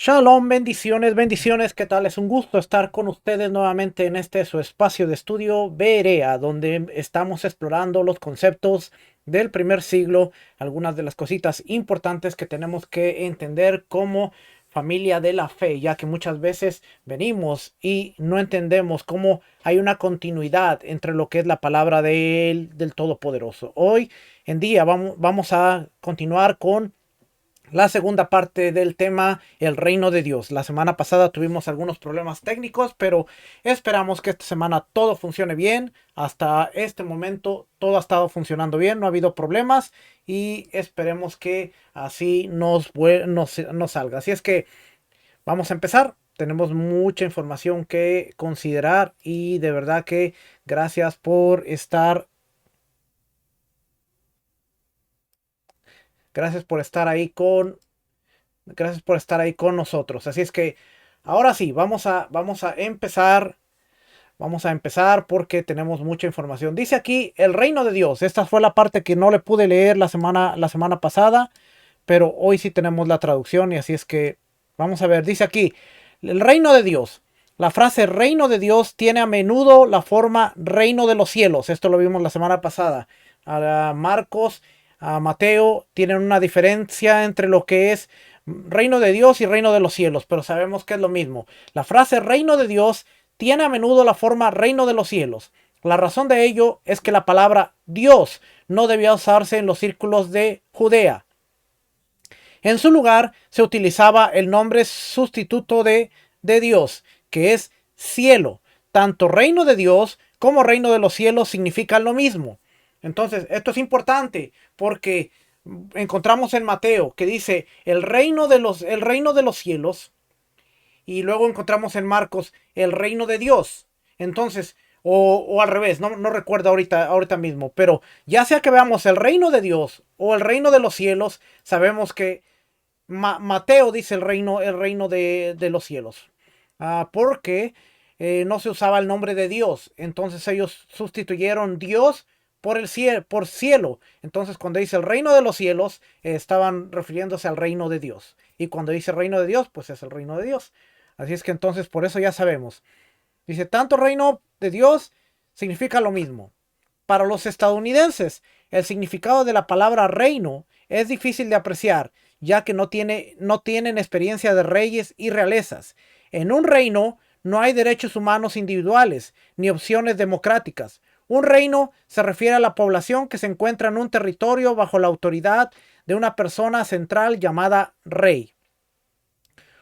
Shalom, bendiciones, bendiciones, ¿qué tal? Es un gusto estar con ustedes nuevamente en este su espacio de estudio Berea, donde estamos explorando los conceptos del primer siglo, algunas de las cositas importantes que tenemos que entender como familia de la fe, ya que muchas veces venimos y no entendemos cómo hay una continuidad entre lo que es la palabra del Todopoderoso. Hoy en día vamos a continuar con la segunda parte del tema, el reino de Dios. La semana pasada tuvimos algunos problemas técnicos, pero esperamos que esta semana todo funcione bien. Hasta este momento todo ha estado funcionando bien, no ha habido problemas y esperemos que así nos salga. Así es que vamos a empezar. Tenemos mucha información que considerar y de verdad que gracias por estar, gracias por estar ahí con Gracias por estar ahí con nosotros. Así es que ahora sí, vamos a empezar. Vamos a empezar porque tenemos mucha información. Dice aquí el reino de Dios. Esta fue la parte que no le pude leer la semana pasada, pero hoy sí tenemos la traducción y así es que vamos a ver. Dice aquí el reino de Dios. La frase reino de Dios tiene a menudo la forma reino de los cielos. Esto lo vimos la semana pasada. A Marcos, a Mateo tienen una diferencia entre lo que es reino de Dios y reino de los cielos, pero sabemos que es lo mismo. La frase reino de Dios tiene a menudo la forma reino de los cielos. La razón de ello es que la palabra Dios no debía usarse en los círculos de Judea. En su lugar se utilizaba el nombre sustituto de Dios, que es cielo. Tanto reino de Dios como reino de los cielos significan lo mismo. Entonces, esto es importante porque encontramos en Mateo que dice el reino de los cielos y luego encontramos en Marcos el reino de Dios. Entonces, o al revés, no recuerdo ahorita mismo, pero ya sea que veamos el reino de Dios o el reino de los cielos, sabemos que Mateo dice el reino de los cielos. Porque no se usaba el nombre de Dios. Entonces ellos sustituyeron Dios por cielo. Entonces cuando dice el reino de los cielos, estaban refiriéndose al reino de Dios. Y cuando dice reino de Dios, pues es el reino de Dios. Así es que entonces por eso ya sabemos. Dice, tanto reino de Dios significa lo mismo. Para los estadounidenses, el significado de la palabra reino es difícil de apreciar, ya que no tienen experiencia de reyes y realezas. En un reino no hay derechos humanos individuales ni opciones democráticas. Un reino se refiere a la población que se encuentra en un territorio bajo la autoridad de una persona central llamada rey.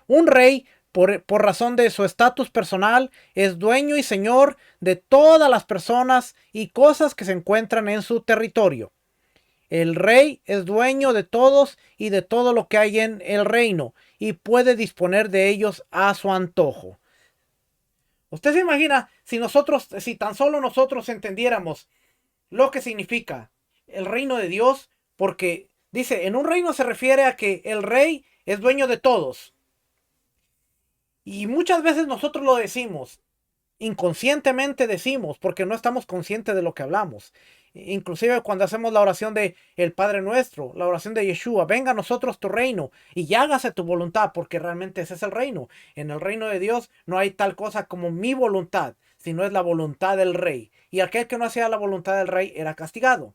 Un rey, por razón de su estatus personal, es dueño y señor de todas las personas y cosas que se encuentran en su territorio. El rey es dueño de todos y de todo lo que hay en el reino y puede disponer de ellos a su antojo. Usted se imagina si tan solo nosotros entendiéramos lo que significa el reino de Dios, porque dice, en un reino se refiere a que el rey es dueño de todos. Y muchas veces nosotros lo decimos, inconscientemente decimos, porque no estamos conscientes de lo que hablamos. Inclusive cuando hacemos la oración de el Padre Nuestro, la oración de Yeshua, venga a nosotros tu reino y hágase tu voluntad, porque realmente ese es el reino. En el reino de Dios no hay tal cosa como mi voluntad, sino es la voluntad del rey. Y aquel que no hacía la voluntad del rey era castigado.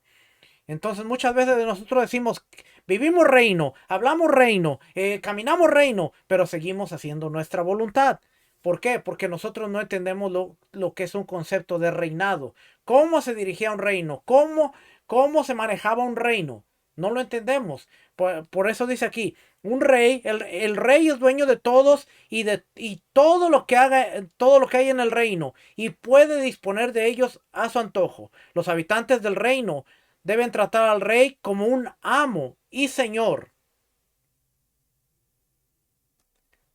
Entonces muchas veces nosotros decimos, vivimos reino, hablamos reino, caminamos reino, pero seguimos haciendo nuestra voluntad. ¿Por qué? Porque nosotros no entendemos lo que es un concepto de reinado. ¿Cómo se dirigía un reino? ¿Cómo se manejaba un reino? No lo entendemos. Por eso dice aquí, un rey, el rey es dueño de todos y todo lo que haga, todo lo que hay en el reino y puede disponer de ellos a su antojo. Los habitantes del reino deben tratar al rey como un amo y señor.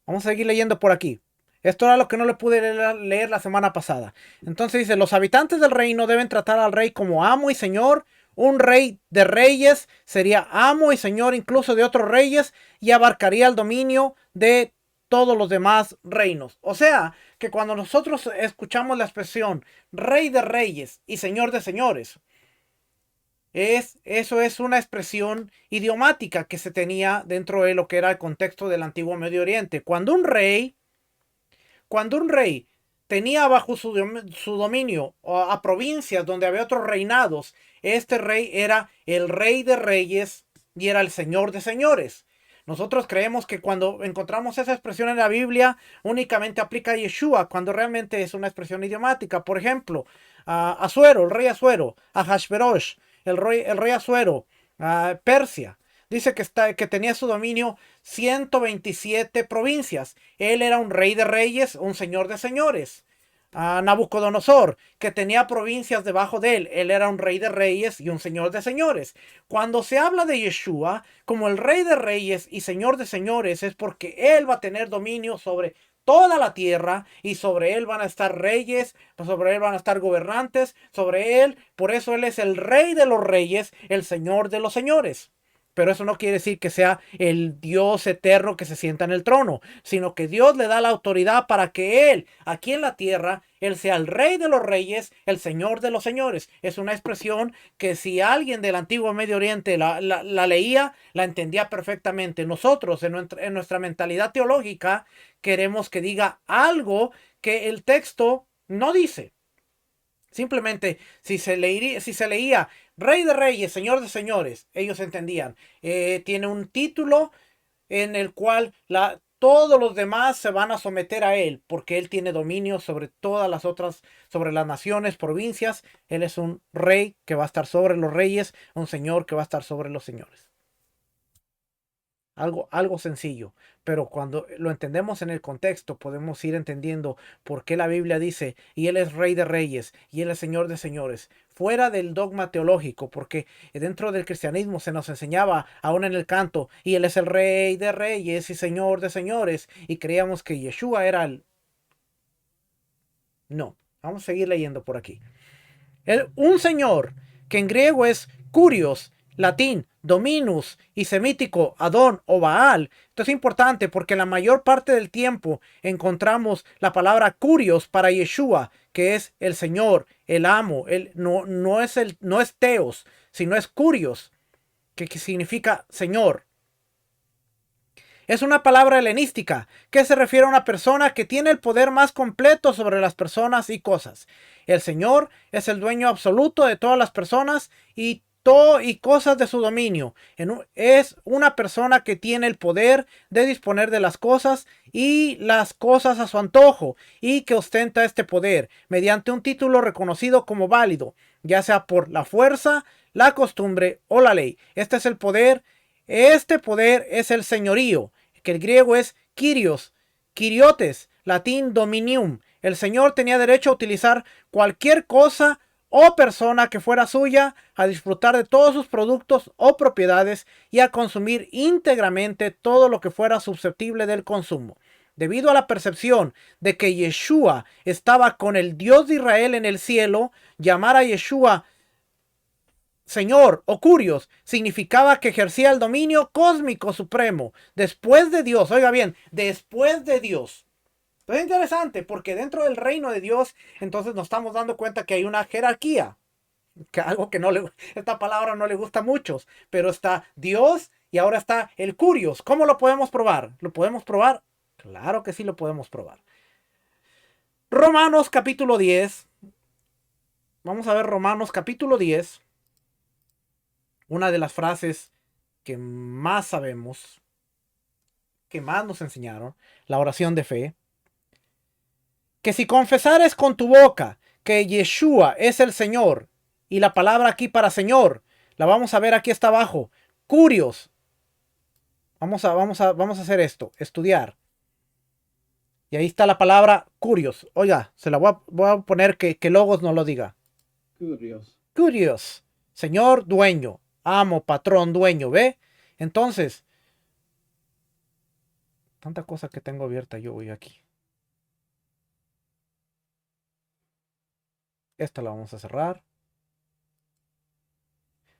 Vamos a seguir leyendo por aquí. Esto era lo que no le pude leer la semana pasada. Entonces dice, los habitantes del reino deben tratar al rey como amo y señor. Un rey de reyes sería amo y señor incluso de otros reyes y abarcaría el dominio de todos los demás reinos. O sea, que cuando nosotros escuchamos la expresión rey de reyes y señor de señores, Eso es una expresión idiomática que se tenía dentro de lo que era el contexto del antiguo Medio Oriente. Cuando un rey tenía bajo su dominio a provincias donde había otros reinados, este rey era el rey de reyes y era el señor de señores. Nosotros creemos que cuando encontramos esa expresión en la Biblia únicamente aplica a Yeshua, cuando realmente es una expresión idiomática. Por ejemplo, a Asuero, el rey Asuero, a Hashverosh, el rey Asuero, a Persia. Dice que tenía su dominio 127 provincias. Él era un rey de reyes, un señor de señores. A Nabucodonosor, que tenía provincias debajo de él. Él era un rey de reyes y un señor de señores. Cuando se habla de Yeshua como el rey de reyes y señor de señores, es porque él va a tener dominio sobre toda la tierra y sobre él van a estar reyes, sobre él van a estar gobernantes, sobre él. Por eso él es el rey de los reyes, el señor de los señores. Pero eso no quiere decir que sea el Dios eterno que se sienta en el trono, sino que Dios le da la autoridad para que Él, aquí en la tierra, Él sea el rey de los reyes, el señor de los señores. Es una expresión que si alguien del antiguo Medio Oriente la leía, la entendía perfectamente. Nosotros, en nuestra mentalidad teológica, queremos que diga algo que el texto no dice. Simplemente, si se leía Rey de Reyes, Señor de Señores, ellos entendían. Tiene un título en el cual todos los demás se van a someter a él, porque él tiene dominio sobre todas las otras, sobre las naciones, provincias. Él es un rey que va a estar sobre los reyes, un señor que va a estar sobre los señores. Algo sencillo, pero cuando lo entendemos en el contexto podemos ir entendiendo por qué la Biblia dice, y Él es Rey de Reyes, y Él es Señor de Señores, fuera del dogma teológico, porque dentro del cristianismo se nos enseñaba, aún en el canto, y Él es el Rey de Reyes y Señor de Señores, y creíamos que Yeshua era el... No, vamos a seguir leyendo por aquí. Un señor, que en griego es kurios, latín, dominus y semítico, Adón o Baal. Esto es importante porque la mayor parte del tiempo encontramos la palabra kurios para Yeshua, que es el Señor, el amo. No es teos, sino es kurios, que significa Señor. Es una palabra helenística que se refiere a una persona que tiene el poder más completo sobre las personas y cosas. El Señor es el dueño absoluto de todas las personas y cosas de su dominio. Es una persona que tiene el poder de disponer de las cosas y las cosas a su antojo y que ostenta este poder mediante un título reconocido como válido, ya sea por la fuerza, la costumbre o la ley. Este es el poder. Este poder es el señorío, que el griego es kyrios, kyriotes, latín dominium. El señor tenía derecho a utilizar cualquier cosa o persona que fuera suya, a disfrutar de todos sus productos o propiedades y a consumir íntegramente todo lo que fuera susceptible del consumo. Debido a la percepción de que Yeshua estaba con el Dios de Israel en el cielo, llamar a Yeshua Señor o Kurios significaba que ejercía el dominio cósmico supremo después de Dios. Oiga bien, después de Dios. Es interesante porque dentro del reino de Dios, entonces nos estamos dando cuenta que hay una jerarquía. Que algo que esta palabra no le gusta a muchos, pero está Dios y ahora está el Kurios. ¿Cómo lo podemos probar? ¿Lo podemos probar? Claro que sí lo podemos probar. Romanos capítulo 10. Vamos a ver Romanos capítulo 10. Una de las frases que más sabemos, que más nos enseñaron, la oración de fe. Que si confesares con tu boca que Yeshua es el Señor, y la palabra aquí para Señor, la vamos a ver aquí está abajo, Kurios. Vamos a hacer esto, estudiar. Y ahí está la palabra Kurios. Oiga, se la voy a poner que Logos no lo diga. Kurios. Kurios. Señor, dueño. Amo, patrón, dueño, ¿ve? Entonces, tanta cosa que tengo abierta yo hoy aquí. Esta la vamos a cerrar.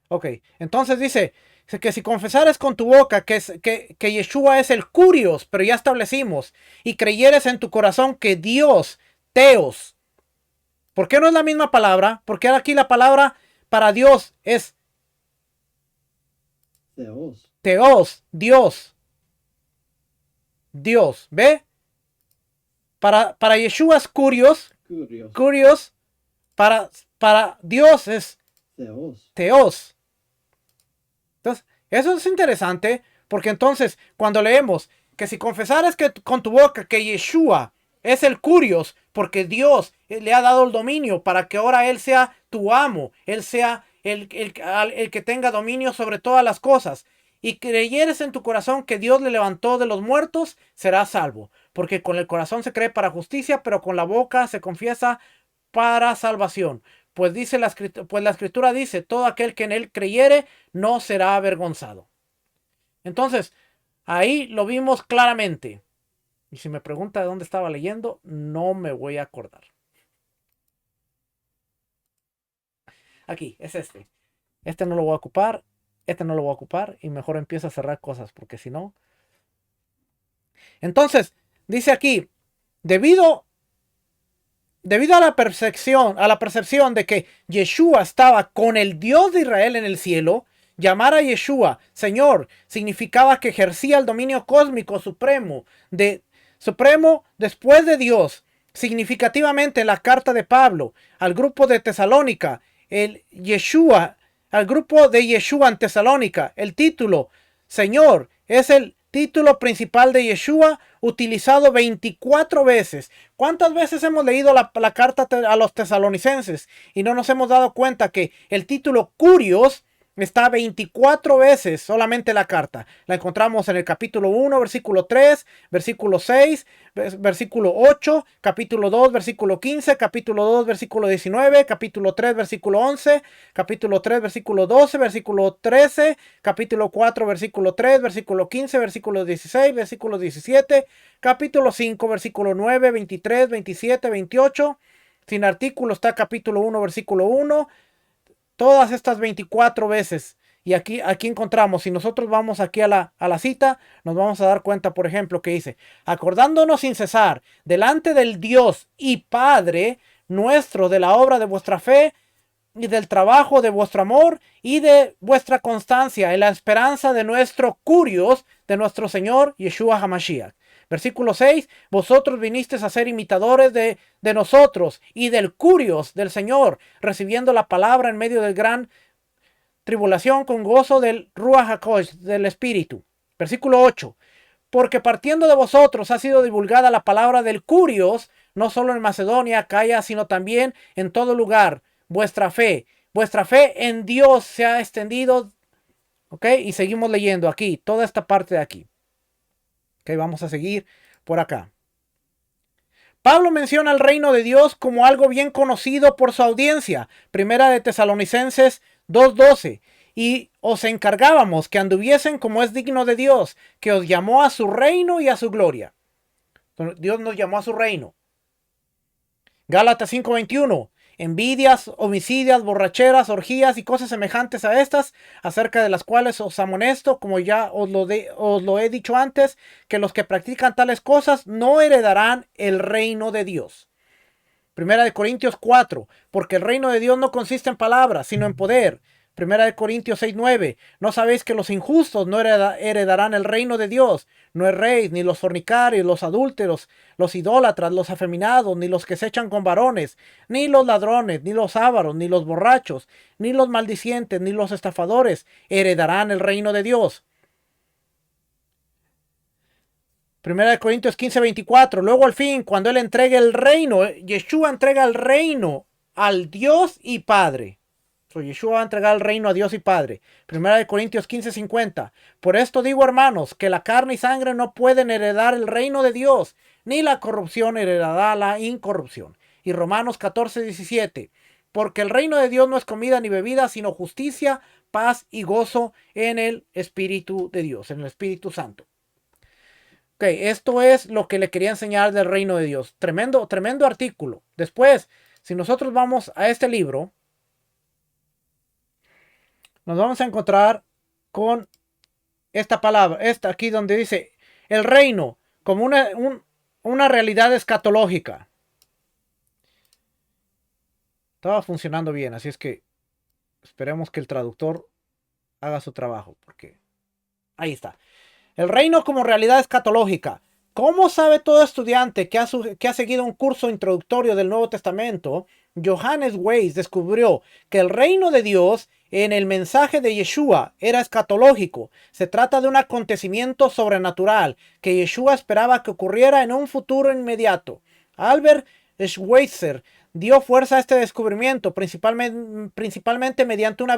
Ok, entonces dice que si confesares con tu boca que Yeshua es el Kurios, pero ya establecimos, y creyeres en tu corazón que Dios, Teos, ¿por qué no es la misma palabra? Porque aquí la palabra para Dios es Theos. Teos, Dios. Dios. ¿Ve? Para Yeshua es curios. Curios. Curios. Para Dios es Theos. Teos. Entonces, eso es interesante, porque entonces, cuando leemos que si confesares que con tu boca que Yeshua es el curios, porque Dios le ha dado el dominio para que ahora Él sea tu amo, Él sea el que tenga dominio sobre todas las cosas, y creyeres en tu corazón que Dios le levantó de los muertos, serás salvo, porque con el corazón se cree para justicia, pero con la boca se confiesa para salvación. Pues dice pues la escritura dice, todo aquel que en él creyere no será avergonzado. Entonces, ahí lo vimos claramente. Y si me pregunta de dónde estaba leyendo, no me voy a acordar. Aquí, es este. Este no lo voy a ocupar, este no lo voy a ocupar y mejor empiezo a cerrar cosas porque si no... Entonces, dice aquí, debido a la percepción de que Yeshua estaba con el Dios de Israel en el cielo, llamar a Yeshua Señor significaba que ejercía el dominio cósmico supremo después de Dios. Significativamente en la carta de Pablo al grupo de Tesalónica, al grupo de Yeshua en Tesalónica, el título Señor es el título principal de Yeshua, utilizado 24 veces. ¿Cuántas veces hemos leído la carta a los tesalonicenses y no nos hemos dado cuenta que el título Curios está 24 veces solamente la carta? La encontramos en el capítulo 1, versículo 3, versículo 6, versículo 8, capítulo 2, versículo 15, capítulo 2, versículo 19, capítulo 3, versículo 11, capítulo 3, versículo 12, versículo 13, capítulo 4, versículo 3, versículo 15, versículo 16, versículo 17, capítulo 5, versículo 9, 23, 27, 28. Sin artículo está capítulo 1, versículo 1. Todas estas 24 veces. Y aquí encontramos, si nosotros vamos aquí a la cita, nos vamos a dar cuenta, por ejemplo, que dice, acordándonos sin cesar, delante del Dios y Padre nuestro, de la obra de vuestra fe y del trabajo de vuestro amor y de vuestra constancia en la esperanza de nuestro curios, de nuestro Señor Yeshua HaMashiach. Versículo 6, vosotros vinisteis a ser imitadores de nosotros y del curios del Señor, recibiendo la palabra en medio del gran tribulación con gozo del Ruach HaKodesh, del Espíritu. Versículo 8, porque partiendo de vosotros ha sido divulgada la palabra del curios, no solo en Macedonia, Acaya, sino también en todo lugar. Vuestra fe en Dios se ha extendido. Ok, y seguimos leyendo aquí, toda esta parte de aquí. Ok, vamos a seguir por acá. Pablo menciona el reino de Dios como algo bien conocido por su audiencia. Primera de Tesalonicenses 2:12. Y os encargábamos que anduviesen como es digno de Dios, que os llamó a su reino y a su gloria. Dios nos llamó a su reino. Gálatas 5:21. Envidias, homicidios, borracheras, orgías y cosas semejantes a estas, acerca de las cuales os amonesto, como ya os lo he dicho antes, que los que practican tales cosas no heredarán el reino de Dios. Primera de Corintios 4, porque el reino de Dios no consiste en palabras, sino en poder. Primera de Corintios 6:9, no sabéis que los injustos no heredarán el reino de Dios. No erréis, ni los fornicarios, los adúlteros, los idólatras, los afeminados, ni los que se echan con varones, ni los ladrones, ni los ávaros, ni los borrachos, ni los maldicientes, ni los estafadores heredarán el reino de Dios. Primera de Corintios 15:24. Luego al fin, cuando Él entregue el reino, Yeshua entrega el reino al Dios y Padre. Yeshua va a entregar el reino a Dios y Padre. Primera de Corintios 15:50. Por esto digo, hermanos, que la carne y sangre no pueden heredar el reino de Dios, ni la corrupción heredará la incorrupción. Y Romanos 14:17. Porque el reino de Dios no es comida ni bebida, sino justicia, paz y gozo en el Espíritu de Dios, en el Espíritu Santo. Ok, esto es lo que le quería enseñar del reino de Dios. Tremendo, tremendo artículo. Después, si nosotros vamos a este libro, nos vamos a encontrar con esta palabra, esta aquí donde dice el reino como una realidad escatológica. Estaba funcionando bien, así es que esperemos que el traductor haga su trabajo, porque Ahí está. El reino como realidad escatológica. ¿Cómo sabe todo estudiante que ha seguido un curso introductorio del Nuevo Testamento? Johannes Weiss descubrió que el reino de Dios en el mensaje de Yeshua era escatológico. Se trata de un acontecimiento sobrenatural que Yeshua esperaba que ocurriera en un futuro inmediato. Albert Schweitzer dio fuerza a este descubrimiento, principalmente mediante un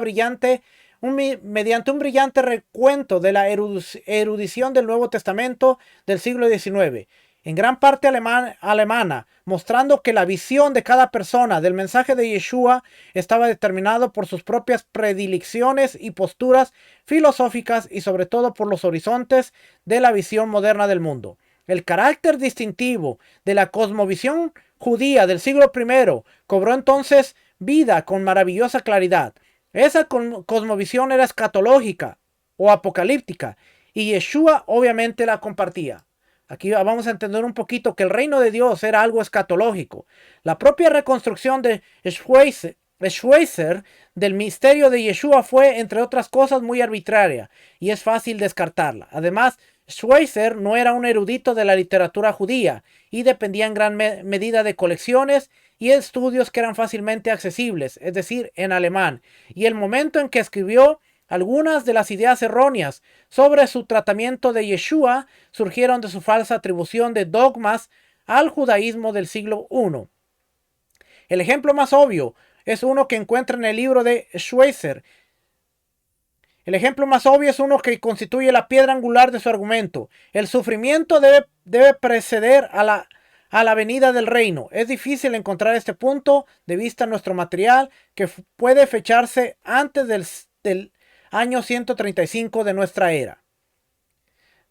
brillante recuento de la erudición del Nuevo Testamento del siglo XIX, en gran parte alemana, mostrando que la visión de cada persona del mensaje de Yeshua estaba determinado por sus propias predilecciones y posturas filosóficas y sobre todo por los horizontes de la visión moderna del mundo. El carácter distintivo de la cosmovisión judía del siglo I cobró entonces vida con maravillosa claridad. Esa cosmovisión era escatológica o apocalíptica y Yeshua obviamente la compartía. Aquí vamos a entender un poquito que el reino de Dios era algo escatológico. La propia reconstrucción de Schweitzer del misterio de Yeshua fue, entre otras cosas, muy arbitraria y es fácil descartarla. Además, Schweitzer no era un erudito de la literatura judía y dependía en gran medida de colecciones y estudios que eran fácilmente accesibles, es decir, en alemán, y el momento en que escribió algunas de las ideas erróneas sobre su tratamiento de Yeshua surgieron de su falsa atribución de dogmas al judaísmo del siglo I. El ejemplo más obvio es uno que encuentra en el libro de Schweitzer. El ejemplo más obvio es uno que constituye la piedra angular de su argumento. El sufrimiento debe preceder a la venida del reino. Es difícil encontrar este punto de vista en nuestro material que puede fecharse antes del año 135 de nuestra era.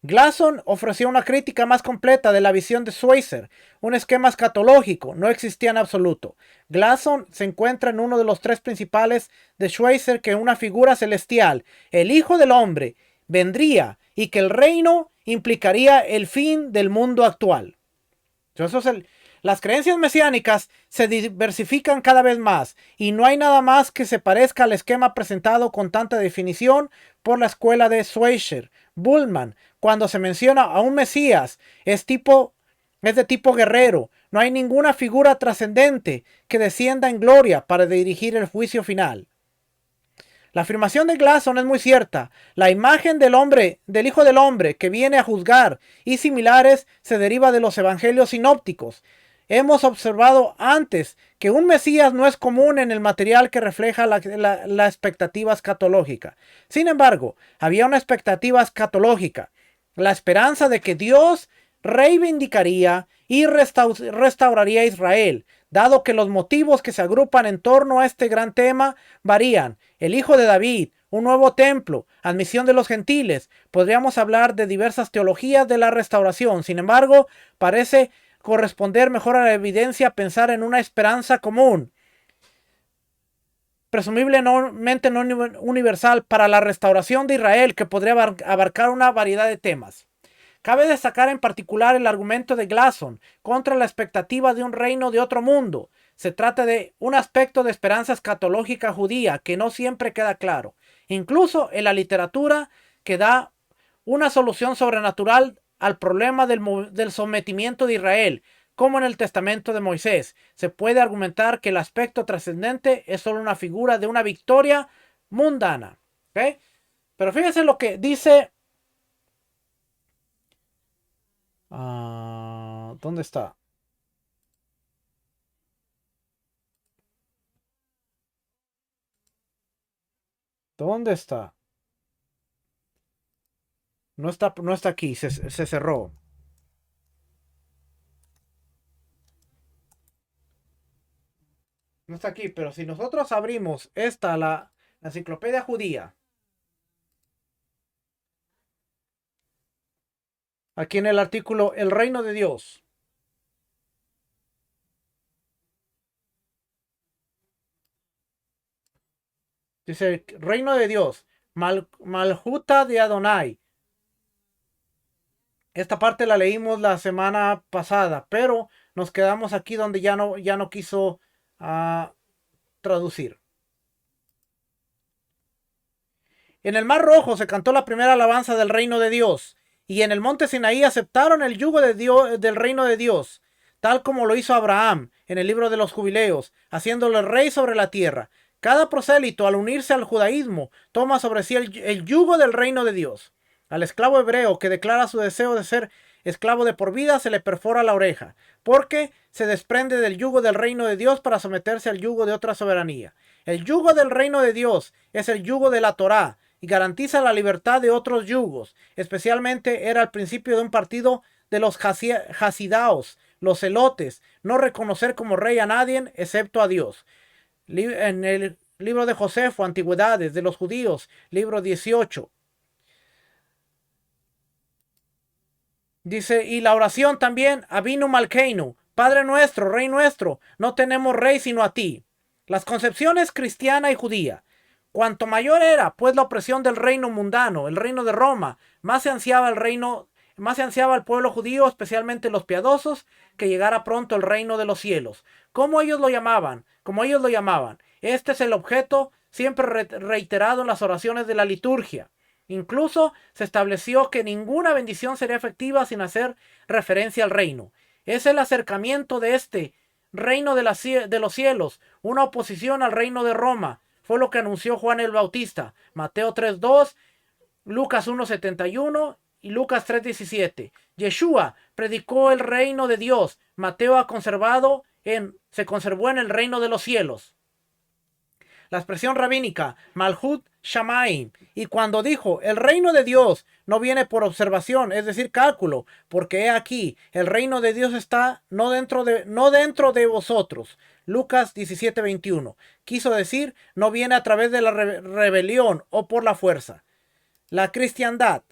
Glasson ofreció una crítica más completa de la visión de Schweitzer. Un esquema escatológico no existía en absoluto. Glasson se encuentra en uno de los tres principales de Schweitzer, que una figura celestial, el Hijo del Hombre, vendría y que el reino implicaría el fin del mundo actual. Las creencias mesiánicas se diversifican cada vez más y no hay nada más que se parezca al esquema presentado con tanta definición por la escuela de Schweitzer. Bullman, cuando se menciona a un Mesías, es de tipo guerrero. No hay ninguna figura trascendente que descienda en gloria para dirigir el juicio final. La afirmación de Glasson es muy cierta. La imagen del Hijo del Hombre que viene a juzgar y similares se deriva de los evangelios sinópticos. Hemos observado antes que un Mesías no es común en el material que refleja la expectativa escatológica. Sin embargo, había una expectativa escatológica, la esperanza de que Dios reivindicaría y restauraría a Israel, dado que los motivos que se agrupan en torno a este gran tema varían. El Hijo de David, un nuevo templo, admisión de los gentiles. Podríamos hablar de diversas teologías de la restauración. Sin embargo, parece corresponder mejor a la evidencia pensar en una esperanza común, presumiblemente no universal, para la restauración de Israel, que podría abarcar una variedad de temas. Cabe destacar en particular el argumento de Glasson contra la expectativa de un reino de otro mundo. Se trata de un aspecto de esperanza escatológica judía que no siempre queda claro, incluso en la literatura, que da una solución sobrenatural al problema del sometimiento de Israel, como en el testamento de Moisés. Se puede argumentar que el aspecto trascendente es solo una figura de una victoria mundana. ¿Okay? Pero fíjense lo que dice... ¿dónde está? ¿Dónde está? No está aquí, se cerró. No está aquí, pero si nosotros abrimos la enciclopedia judía, aquí en el artículo El reino de Dios, dice reino de Dios, Malhuta de Adonai. Esta parte la leímos la semana pasada, pero nos quedamos aquí donde ya no quiso traducir. En el Mar Rojo se cantó la primera alabanza del reino de Dios, y en el monte Sinaí aceptaron el yugo de Dios, del reino de Dios, tal como lo hizo Abraham en el libro de los Jubileos, haciéndole rey sobre la tierra. Cada prosélito, al unirse al judaísmo, toma sobre sí el yugo del reino de Dios. Al esclavo hebreo que declara su deseo de ser esclavo de por vida, se le perfora la oreja, porque se desprende del yugo del reino de Dios para someterse al yugo de otra soberanía. El yugo del reino de Dios es el yugo de la Torá y garantiza la libertad de otros yugos. Especialmente era el principio de un partido de los hasidaos, los celotes, no reconocer como rey a nadie excepto a Dios. En el libro de Josefo, Antigüedades de los Judíos, libro 18. Dice, y la oración también, Avinu Malkeinu, Padre nuestro, Rey nuestro, no tenemos rey sino a ti. Las concepciones cristiana y judía. Cuanto mayor era, pues, la opresión del reino mundano, el reino de Roma, más se ansiaba el pueblo judío, especialmente los piadosos, que llegara pronto el reino de los cielos. Como ellos lo llamaban. Este es el objeto siempre reiterado en las oraciones de la liturgia. Incluso se estableció que ninguna bendición sería efectiva sin hacer referencia al reino. Es el acercamiento de este reino de los cielos, una oposición al reino de Roma. Fue lo que anunció Juan el Bautista. Mateo 3:2, Lucas 1:71 y Lucas 3:17. Yeshua predicó el reino de Dios. Mateo se conservó en el reino de los cielos. La expresión rabínica, Malhut Shamaim, y cuando dijo, el reino de Dios no viene por observación, es decir, cálculo, porque he aquí, el reino de Dios está no dentro de vosotros. Lucas 17:21. Quiso decir, no viene a través de la rebelión o por la fuerza. La cristiandad.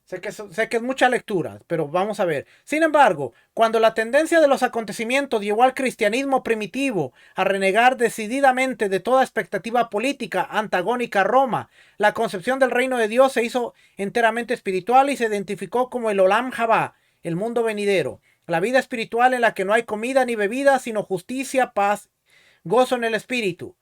Sé que es mucha lectura, pero vamos a ver. Sin embargo, cuando la tendencia de los acontecimientos llevó al cristianismo primitivo a renegar decididamente de toda expectativa política antagónica a Roma, la concepción del reino de Dios se hizo enteramente espiritual y se identificó como el Olam Jabá, el mundo venidero, la vida espiritual en la que no hay comida ni bebida, sino justicia, paz, gozo en el espíritu.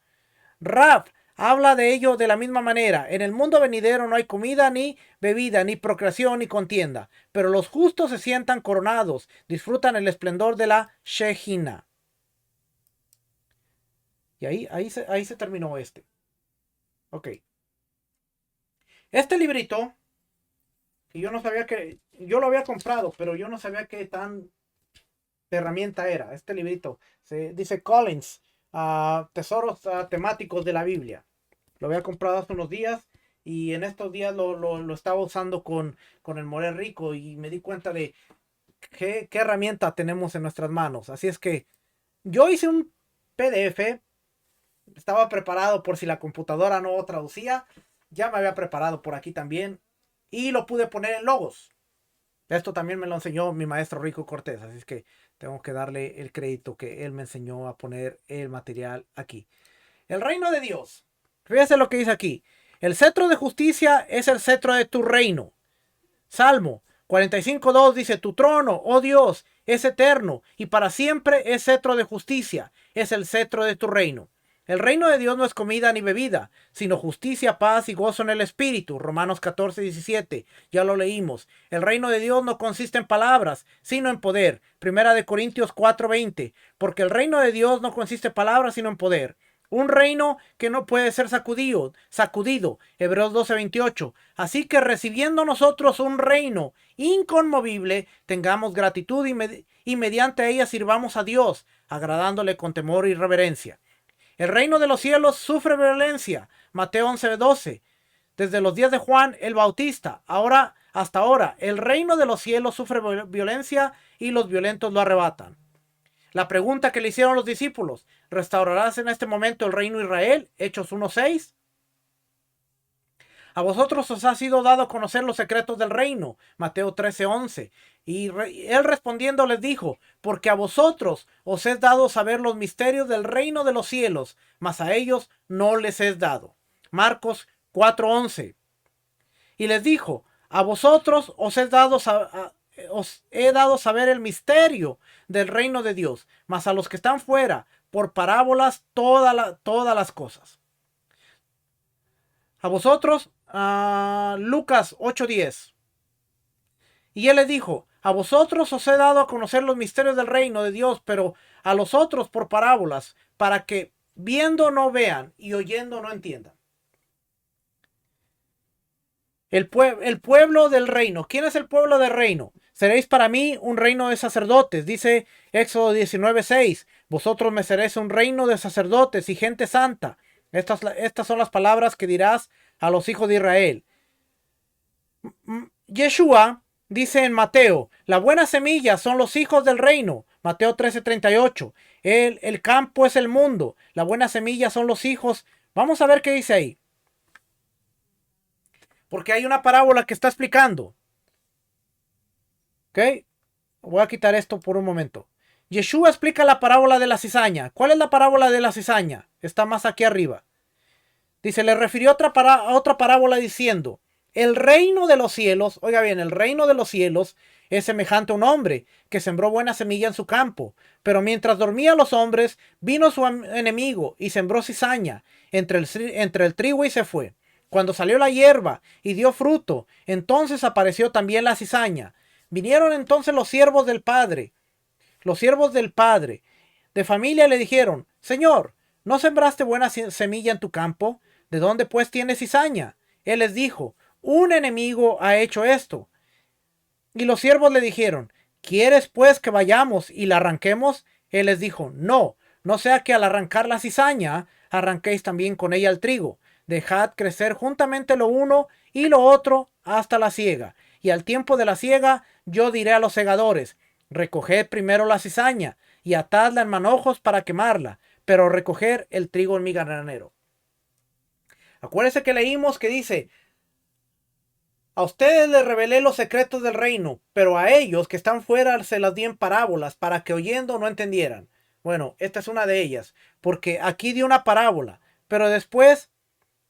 Rab habla de ello de la misma manera. En el mundo venidero no hay comida ni bebida, ni procreación ni contienda, pero los justos se sientan coronados, disfrutan el esplendor de la Shejina. Y ahí se terminó este. Ok. Este librito, que yo no sabía que, yo lo había comprado, pero yo no sabía qué tan herramienta era. Este librito, dice Collins, tesoros temáticos de la Biblia. Lo había comprado hace unos días y en estos días lo estaba usando con el Morel Rico y me di cuenta de qué herramienta tenemos en nuestras manos. Así es que yo hice un PDF, estaba preparado por si la computadora no traducía, ya me había preparado por aquí también y lo pude poner en logos. Esto también me lo enseñó mi maestro Rico Cortés, así es que tengo que darle el crédito que él me enseñó a poner el material aquí. El reino de Dios. Fíjese lo que dice aquí. El cetro de justicia es el cetro de tu reino. Salmo 45:2 dice, tu trono, oh Dios, es eterno y para siempre es cetro de justicia, es el cetro de tu reino. El reino de Dios no es comida ni bebida, sino justicia, paz y gozo en el espíritu. Romanos 14:17, ya lo leímos. El reino de Dios no consiste en palabras, sino en poder. Primera de Corintios 4:20, porque el reino de Dios no consiste en palabras, sino en poder. Un reino que no puede ser sacudido. Hebreos 12:28. Así que recibiendo nosotros un reino inconmovible, tengamos gratitud y mediante ella sirvamos a Dios, agradándole con temor y reverencia. El reino de los cielos sufre violencia. Mateo 11:12. Desde los días de Juan el Bautista, hasta ahora, el reino de los cielos sufre violencia y los violentos lo arrebatan. La pregunta que le hicieron los discípulos, ¿restaurarás en este momento el reino de Israel? Hechos 1:6. A vosotros os ha sido dado conocer los secretos del reino. Mateo 13:11. Y él respondiendo les dijo, porque a vosotros os es dado saber los misterios del reino de los cielos, mas a ellos no les es dado. Marcos 4:11. Y les dijo, a vosotros os he dado saber el misterio del reino de Dios, mas a los que están fuera, por parábolas todas las cosas. A vosotros, Lucas 8:10. Y él les dijo, a vosotros os he dado a conocer los misterios del reino de Dios, pero a los otros por parábolas, para que viendo no vean y oyendo no entiendan. El pueblo del reino. ¿Quién es el pueblo del reino? Seréis para mí un reino de sacerdotes, dice Éxodo 19:6. Vosotros me seréis un reino de sacerdotes y gente santa. Estas son las palabras que dirás a los hijos de Israel. Yeshua dice en Mateo, la buena semilla son los hijos del reino. Mateo 13:38. El campo es el mundo. La buena semilla son los hijos. Vamos a ver qué dice ahí. Porque hay una parábola que está explicando. ¿Ok? Voy a quitar esto por un momento. Yeshua explica la parábola de la cizaña. ¿Cuál es la parábola de la cizaña? Está más aquí arriba. Dice, le refirió a otra parábola diciendo, el reino de los cielos, oiga bien, el reino de los cielos es semejante a un hombre que sembró buena semilla en su campo. Pero mientras dormían los hombres, vino su enemigo y sembró cizaña entre el trigo y se fue. Cuando salió la hierba y dio fruto, entonces apareció también la cizaña. Vinieron entonces los siervos del padre de familia le dijeron, Señor, ¿no sembraste buena semilla en tu campo? ¿De dónde pues tienes cizaña? Él les dijo, un enemigo ha hecho esto. Y los siervos le dijeron, ¿quieres pues que vayamos y la arranquemos? Él les dijo, no sea que al arrancar la cizaña, arranquéis también con ella el trigo. Dejad crecer juntamente lo uno y lo otro hasta la siega. Y al tiempo de la siega, yo diré a los segadores, recoged primero la cizaña y atadla en manojos para quemarla, pero recoger el trigo en mi granero. Acuérdense que leímos que dice, a ustedes les revelé los secretos del reino, pero a ellos que están fuera se las di en parábolas para que oyendo no entendieran. Bueno, esta es una de ellas, porque aquí dio una parábola, pero después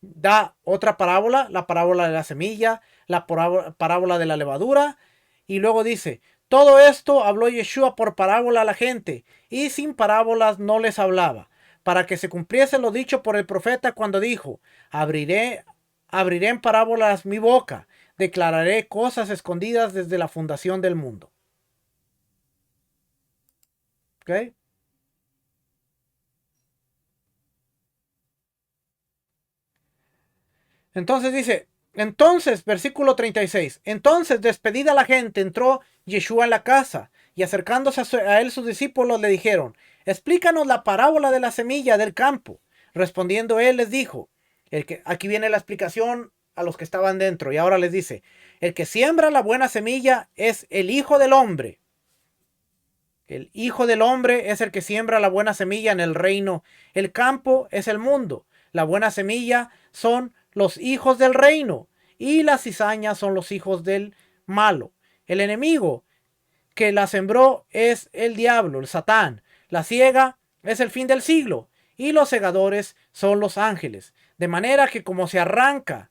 da otra parábola, la parábola de la semilla, la parábola de la levadura, y luego dice, todo esto habló Yeshua por parábola a la gente, y sin parábolas no les hablaba, para que se cumpliese lo dicho por el profeta cuando dijo, abriré en parábolas mi boca, declararé cosas escondidas desde la fundación del mundo. ¿Ok? Entonces dice, versículo 36, entonces despedida la gente, entró Yeshua en la casa y acercándose a él sus discípulos le dijeron, explícanos la parábola de la semilla del campo. Respondiendo él les dijo, aquí viene la explicación a los que estaban dentro y ahora les dice, el que siembra la buena semilla es el Hijo del Hombre. El Hijo del Hombre es el que siembra la buena semilla en el reino. El campo es el mundo. La buena semilla son los hijos del reino y las cizañas son los hijos del malo. El enemigo que la sembró es el diablo, el Satán. La siega es el fin del siglo y los segadores son los ángeles. De manera que como se arranca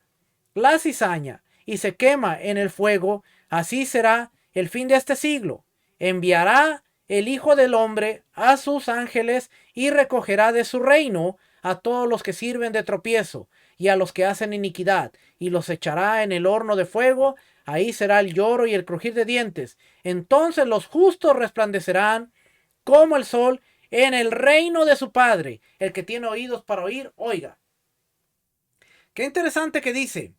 la cizaña y se quema en el fuego, así será el fin de este siglo. Enviará el Hijo del Hombre a sus ángeles y recogerá de su reino a todos los que sirven de tropiezo y a los que hacen iniquidad, y los echará en el horno de fuego. Ahí será el lloro y el crujir de dientes. Entonces los justos resplandecerán como el sol en el reino de su Padre. El que tiene oídos para oír, oiga. Qué interesante que dice.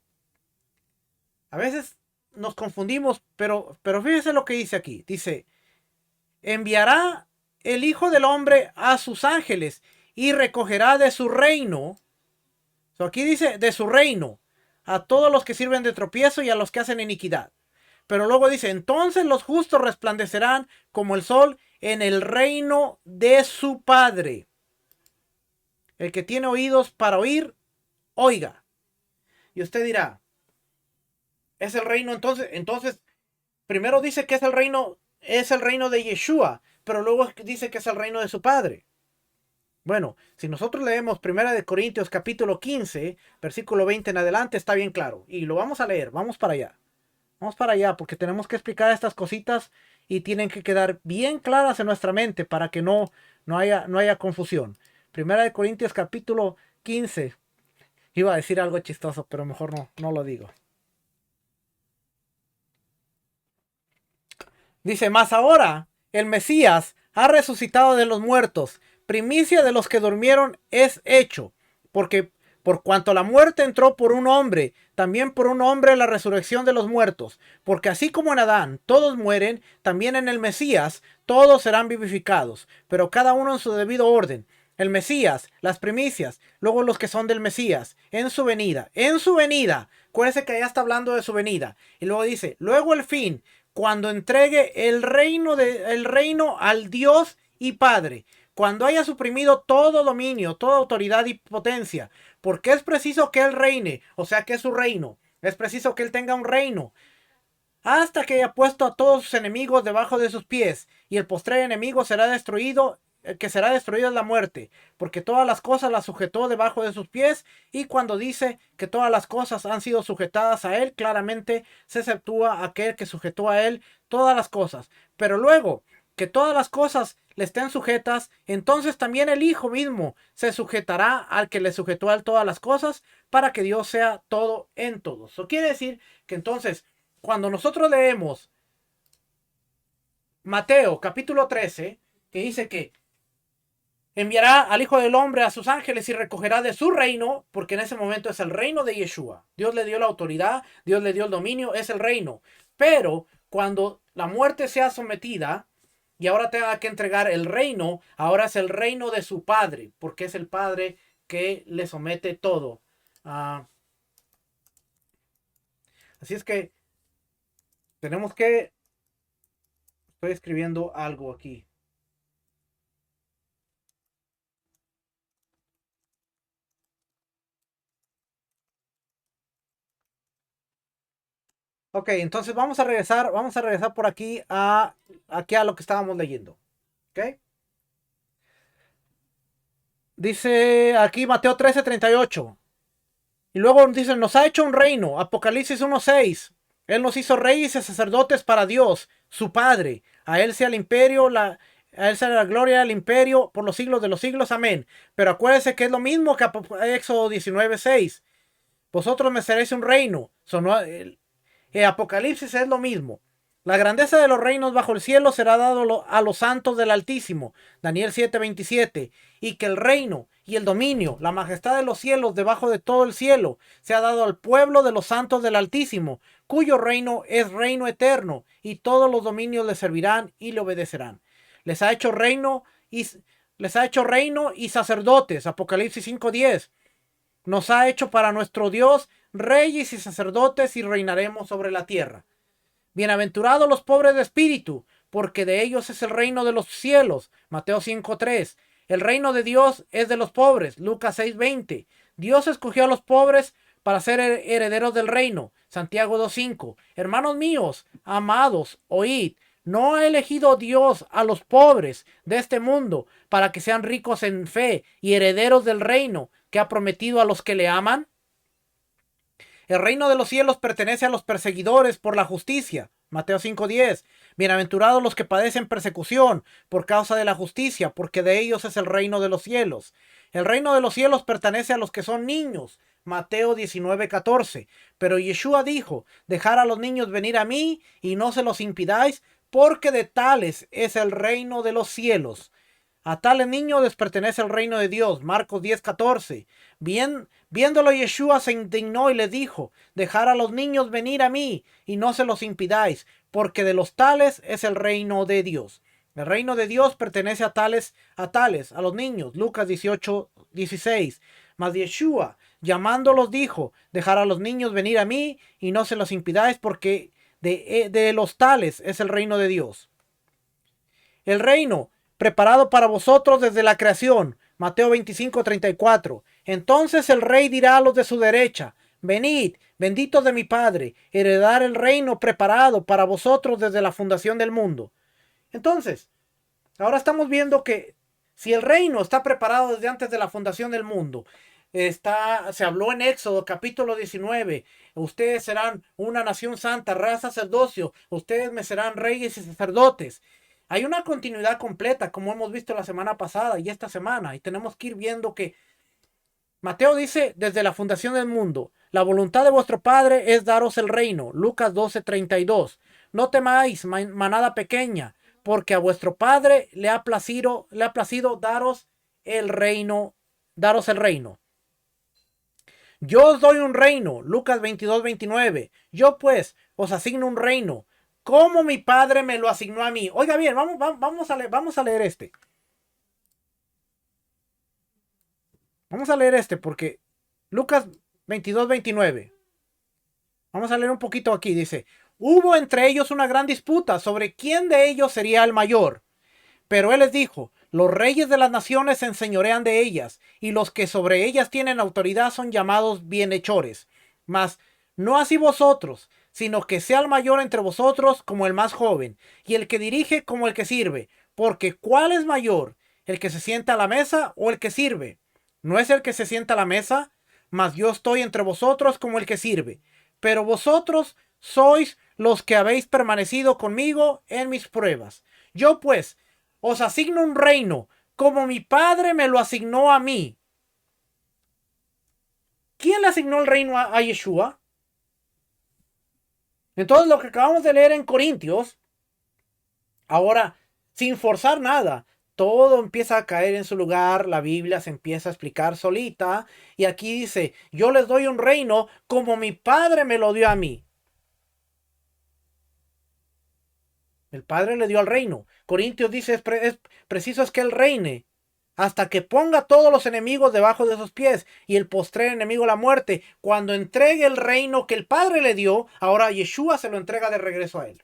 A veces nos confundimos, pero fíjese lo que dice aquí. Dice, enviará el Hijo del Hombre a sus ángeles y recogerá de su reino. Aquí dice de su reino a todos los que sirven de tropiezo y a los que hacen iniquidad. Pero luego dice, entonces los justos resplandecerán como el sol en el reino de su Padre. El que tiene oídos para oír, oiga. Y usted dirá, ¿es el reino entonces? Entonces, primero dice que es el reino de Yeshua, pero luego dice que es el reino de su Padre. Bueno, si nosotros leemos 1 Corintios capítulo 15, versículo 20 en adelante, está bien claro. Y lo vamos a leer, vamos para allá. Vamos para allá, porque tenemos que explicar estas cositas y tienen que quedar bien claras en nuestra mente para que no no haya confusión. Primera de Corintios capítulo 15. Iba a decir algo chistoso, pero mejor no lo digo. Dice, más ahora, el Mesías ha resucitado de los muertos, primicia de los que durmieron es hecho, porque por cuanto la muerte entró por un hombre, también por un hombre la resurrección de los muertos, porque así como en Adán todos mueren, también en el Mesías todos serán vivificados, pero cada uno en su debido orden. El Mesías, las primicias, luego los que son del Mesías, en su venida, acuérdense que ya está hablando de su venida, y luego dice, luego el fin, cuando entregue el reino al Dios y Padre, cuando haya suprimido todo dominio, toda autoridad y potencia, porque es preciso que Él reine, o sea que es su reino, es preciso que Él tenga un reino, hasta que haya puesto a todos sus enemigos debajo de sus pies, y el postrer enemigo será destruido, el que será destruido es la muerte, porque todas las cosas las sujetó debajo de sus pies, y cuando dice que todas las cosas han sido sujetadas a Él, claramente se exceptúa aquel que sujetó a Él todas las cosas. Pero luego que todas las cosas le estén sujetas, entonces también el Hijo mismo se sujetará al que le sujetó a Él todas las cosas, para que Dios sea todo en todos. Eso quiere decir que entonces, cuando nosotros leemos Mateo capítulo 13, que dice que enviará al Hijo del Hombre a sus ángeles y recogerá de su reino, porque en ese momento es el reino de Yeshua. Dios le dio la autoridad, Dios le dio el dominio, es el reino. Pero cuando la muerte sea sometida y ahora tenga que entregar el reino, ahora es el reino de su Padre, porque es el Padre que le somete todo. Así es que tenemos que... Estoy escribiendo algo aquí. Ok, entonces vamos a regresar por aquí a lo que estábamos leyendo. ¿Ok? Dice aquí Mateo 13:38. Y luego dice, nos ha hecho un reino. Apocalipsis 1:6. Él nos hizo reyes y sacerdotes para Dios, su Padre. A Él sea el imperio, a Él sea la gloria del imperio por los siglos de los siglos. Amén. Pero acuérdense que es lo mismo que Éxodo 19:6. Vosotros me seréis un reino. Apocalipsis es lo mismo. La grandeza de los reinos bajo el cielo será dado a los santos del Altísimo. Daniel 7:27. Y que el reino y el dominio, la majestad de los cielos debajo de todo el cielo, sea dado al pueblo de los santos del Altísimo, cuyo reino es reino eterno, y todos los dominios le servirán y le obedecerán. Les ha hecho reino y sacerdotes. Apocalipsis 5:10. Nos ha hecho para nuestro Dios reyes y sacerdotes y reinaremos sobre la tierra. Bienaventurados los pobres de espíritu, porque de ellos es el reino de los cielos. Mateo 5:3. El reino de Dios es de los pobres. Lucas 6:20. Dios escogió a los pobres para ser herederos del reino. Santiago 2:5. Hermanos míos, amados, oíd. ¿No ha elegido Dios a los pobres de este mundo para que sean ricos en fe y herederos del reino que ha prometido a los que le aman? El reino de los cielos pertenece a los perseguidores por la justicia. Mateo 5:10. Bienaventurados los que padecen persecución por causa de la justicia, porque de ellos es el reino de los cielos. El reino de los cielos pertenece a los que son niños. Mateo 19:14. Pero Yeshua dijo, dejad a los niños venir a mí y no se los impidáis, porque de tales es el reino de los cielos. A tales niños les pertenece el reino de Dios. Marcos 10:14. Viéndolo Yeshua se indignó y le dijo, dejad a los niños venir a mí y no se los impidáis, porque de los tales es el reino de Dios. El reino de Dios pertenece a los niños. Lucas 18:16. Mas Yeshua, llamándolos, dijo, dejad a los niños venir a mí y no se los impidáis, porque de los tales es el reino de Dios. El reino preparado para vosotros desde la creación. Mateo 25:34. Entonces el rey dirá a los de su derecha, venid, benditos de mi Padre, heredar el reino preparado para vosotros desde la fundación del mundo. Entonces, ahora estamos viendo que si el reino está preparado desde antes de la fundación del mundo, se habló en Éxodo capítulo 19, ustedes serán una nación santa, real sacerdocio, ustedes me serán reyes y sacerdotes. hay una continuidad completa, como hemos visto la semana pasada y esta semana, y tenemos que ir viendo que Mateo dice, desde la fundación del mundo, la voluntad de vuestro Padre es daros el reino. Lucas 12:32. No temáis, manada pequeña, porque a vuestro Padre le ha placido daros el reino, daros el reino. Yo os doy un reino. Lucas 22:29. Yo pues os asigno un reino, como mi Padre me lo asignó a mí. Oiga bien, vamos a leer este. Vamos a leer este porque Lucas 22:29. Vamos a leer un poquito aquí. Dice, hubo entre ellos una gran disputa sobre quién de ellos sería el mayor. Pero él les dijo, los reyes de las naciones se enseñorean de ellas, y los que sobre ellas tienen autoridad son llamados bienhechores. Mas no así vosotros, sino que sea el mayor entre vosotros como el más joven, y el que dirige como el que sirve. Porque ¿cuál es mayor? ¿El que se sienta a la mesa o el que sirve? ¿No es el que se sienta a la mesa? Mas yo estoy entre vosotros como el que sirve. Pero vosotros sois los que habéis permanecido conmigo en mis pruebas. Yo pues os asigno un reino, como mi Padre me lo asignó a mí. ¿Quién le asignó el reino a Yeshua? Entonces lo que acabamos de leer en Corintios, ahora, sin forzar nada, todo empieza a caer en su lugar, la Biblia se empieza a explicar solita, y aquí dice, yo les doy un reino como mi Padre me lo dio a mí. El Padre le dio al reino. Corintios dice, es preciso es que Él reine hasta que ponga a todos los enemigos debajo de sus pies, y el postrer enemigo la muerte. Cuando entregue el reino que el Padre le dio, ahora Yeshua se lo entrega de regreso a Él.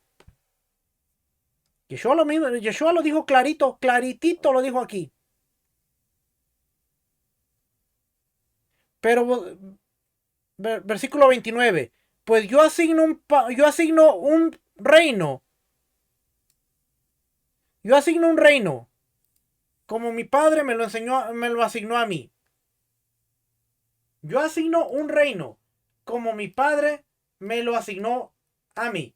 Yeshua lo dijo clarito, claritito lo dijo aquí. Pero, versículo 29, pues yo asigno un reino. Yo asigno un reino como mi Padre me lo asignó a mí. Yo asigno un reino como mi Padre me lo asignó a mí.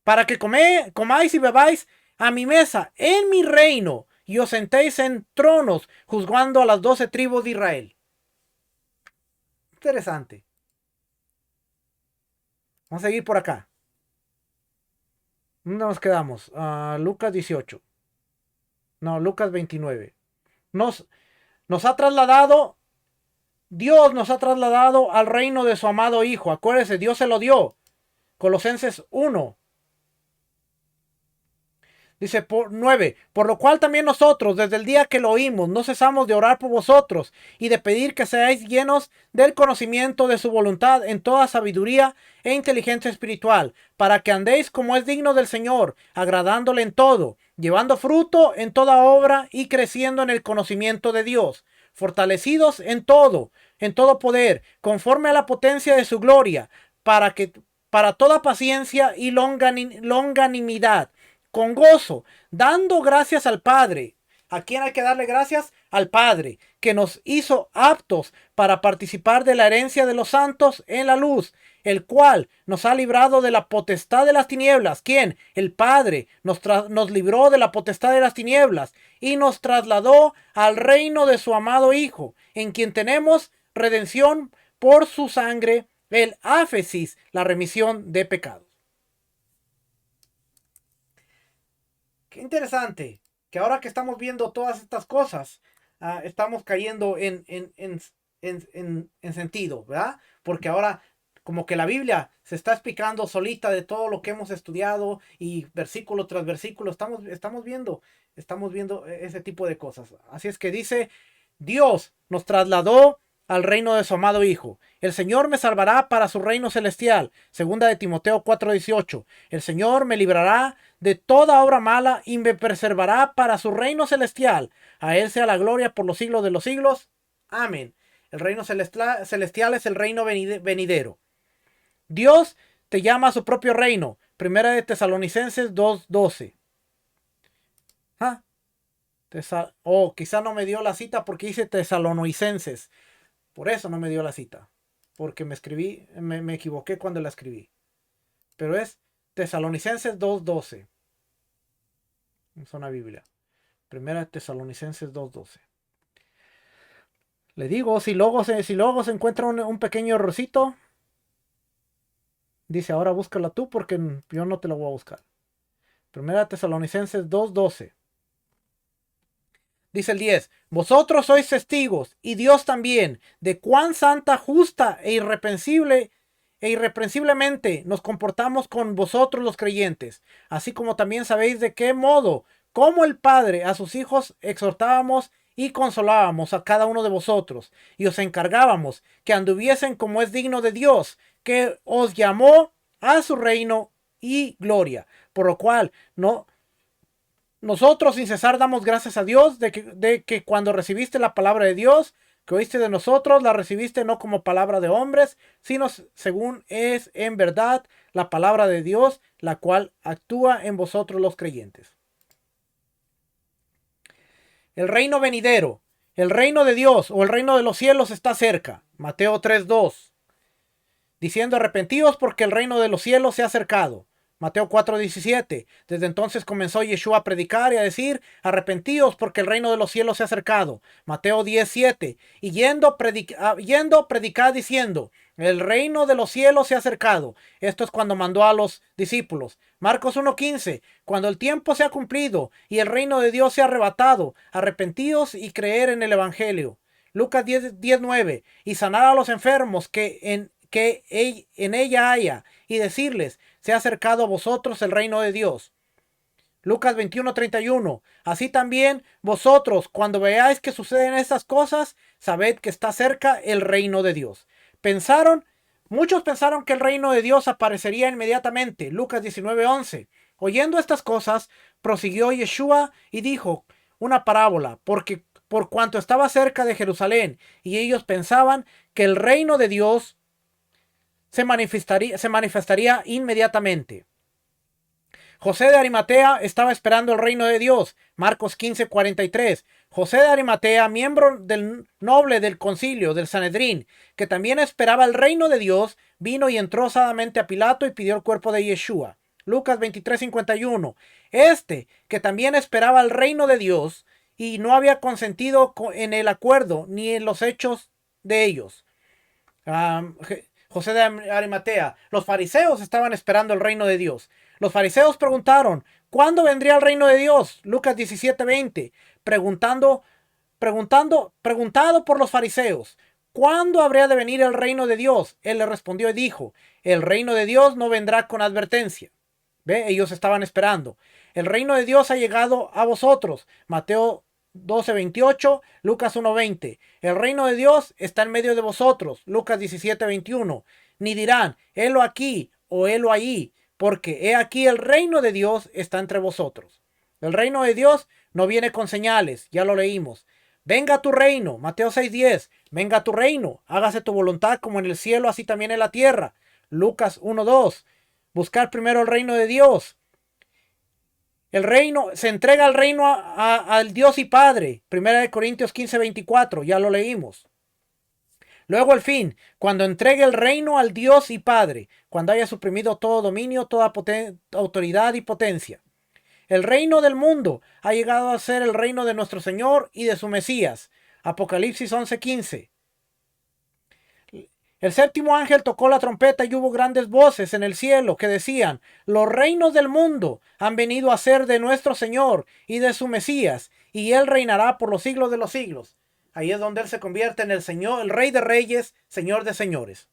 Para que comáis y bebáis a mi mesa en mi reino y os sentéis en tronos juzgando a las 12 tribus de Israel. Interesante. Vamos a seguir por acá. ¿Dónde nos quedamos? Lucas 18. No, Lucas 29. Nos ha trasladado, Dios nos ha trasladado al reino de su amado Hijo. Acuérdense, Dios se lo dio. Colosenses 1. Dice por 9, por lo cual también nosotros, desde el día que lo oímos, no cesamos de orar por vosotros y de pedir que seáis llenos del conocimiento de su voluntad en toda sabiduría e inteligencia espiritual, para que andéis como es digno del Señor, agradándole en todo, llevando fruto en toda obra y creciendo en el conocimiento de Dios, fortalecidos en todo poder, conforme a la potencia de su gloria, para toda paciencia y longanimidad, con gozo, dando gracias al Padre. ¿A quién hay que darle gracias? Al Padre, que nos hizo aptos para participar de la herencia de los santos en la luz, el cual nos ha librado de la potestad de las tinieblas. ¿Quién? El Padre nos libró de la potestad de las tinieblas y nos trasladó al reino de su amado Hijo, en quien tenemos redención por su sangre, el áfesis, la remisión de pecados. Qué interesante que ahora que estamos viendo todas estas cosas, estamos cayendo en sentido, ¿verdad? Porque ahora como que la Biblia se está explicando solita de todo lo que hemos estudiado y versículo tras versículo estamos viendo ese tipo de cosas. Así es que dice, Dios nos trasladó al reino de su amado Hijo. El Señor me salvará para su reino celestial. Segunda de Timoteo 4:18. El Señor me librará de toda obra mala y me preservará para su reino celestial. A Él sea la gloria por los siglos de los siglos. Amén. El reino celestial es el reino venidero. Dios te llama a su propio reino. Primera de Tesalonicenses 2:12. Quizá no me dio la cita porque dice Tesalonicenses. Por eso no me dio la cita. Porque me equivoqué cuando la escribí. Pero es Tesalonicenses 2:12. Es una Biblia. Primera Tesalonicenses 2:12. Le digo, si luego se encuentra un pequeño errorcito, dice, ahora búscala tú porque yo no te la voy a buscar. Primera Tesalonicenses 2:12. Dice el 10, vosotros sois testigos, y Dios también, de cuán santa, justa e irreprensiblemente nos comportamos con vosotros los creyentes, así como también sabéis de qué modo, como el Padre a sus hijos exhortábamos y consolábamos a cada uno de vosotros, y os encargábamos que anduviesen como es digno de Dios, que os llamó a su reino y gloria, por lo cual nosotros sin cesar damos gracias a Dios de que cuando recibiste la palabra de Dios, que oíste de nosotros, la recibiste no como palabra de hombres, sino según es en verdad la palabra de Dios, la cual actúa en vosotros los creyentes. El reino venidero, el reino de Dios o el reino de los cielos está cerca. Mateo 3:2. Diciendo arrepentíos porque el reino de los cielos se ha acercado. Mateo 4:17. Desde entonces comenzó Yeshua a predicar y a decir, arrepentíos porque el reino de los cielos se ha acercado. Mateo 10:7. Y yendo predicad diciendo, el reino de los cielos se ha acercado. Esto es cuando mandó a los discípulos. Marcos 1:15. Cuando el tiempo se ha cumplido y el reino de Dios se ha arrebatado, arrepentíos y creer en el evangelio. Lucas 10:9. Y sanar a los enfermos que en ella haya, y decirles, se ha acercado a vosotros el reino de Dios. Lucas 21:31. Así también vosotros, cuando veáis que suceden estas cosas, sabed que está cerca el reino de Dios. Muchos pensaron que el reino de Dios aparecería inmediatamente. Lucas 19:11. Oyendo estas cosas, prosiguió Yeshua y dijo una parábola, porque por cuanto estaba cerca de Jerusalén, y ellos pensaban que el reino de Dios se manifestaría inmediatamente. José de Arimatea estaba esperando el reino de Dios. Marcos 15:43. José de Arimatea, miembro del noble del concilio del Sanedrín, que también esperaba el reino de Dios, vino y entró osadamente a Pilato y pidió el cuerpo de Yeshua. Lucas 23:51. Que también esperaba el reino de Dios y no había consentido en el acuerdo ni en los hechos de ellos. José de Arimatea. Los fariseos estaban esperando el reino de Dios. Los fariseos preguntaron, ¿cuándo vendría el reino de Dios? Lucas 17:20. Preguntado por los fariseos, ¿cuándo habría de venir el reino de Dios? Él le respondió y dijo, el reino de Dios no vendrá con advertencia. ¿Ve? Ellos estaban esperando. El reino de Dios ha llegado a vosotros. Mateo 12:28, Lucas 1:20. El reino de Dios está en medio de vosotros. Lucas 17:21. Ni dirán, helo aquí o helo allí, porque he aquí el reino de Dios está entre vosotros. El reino de Dios no viene con señales, ya lo leímos. Venga tu reino, Mateo 6:10. Venga tu reino, hágase tu voluntad como en el cielo, así también en la tierra. Lucas 1:2. Buscar primero el reino de Dios. Se entrega el reino al Dios y Padre. Primera de Corintios 15:24, ya lo leímos. Luego el fin, cuando entregue el reino al Dios y Padre, cuando haya suprimido todo dominio, toda autoridad y potencia. El reino del mundo ha llegado a ser el reino de nuestro Señor y de su Mesías. Apocalipsis 11:15. El séptimo ángel tocó la trompeta y hubo grandes voces en el cielo que decían, los reinos del mundo han venido a ser de nuestro Señor y de su Mesías, y Él reinará por los siglos de los siglos. Ahí es donde Él se convierte en el Señor, el Rey de Reyes, Señor de Señores.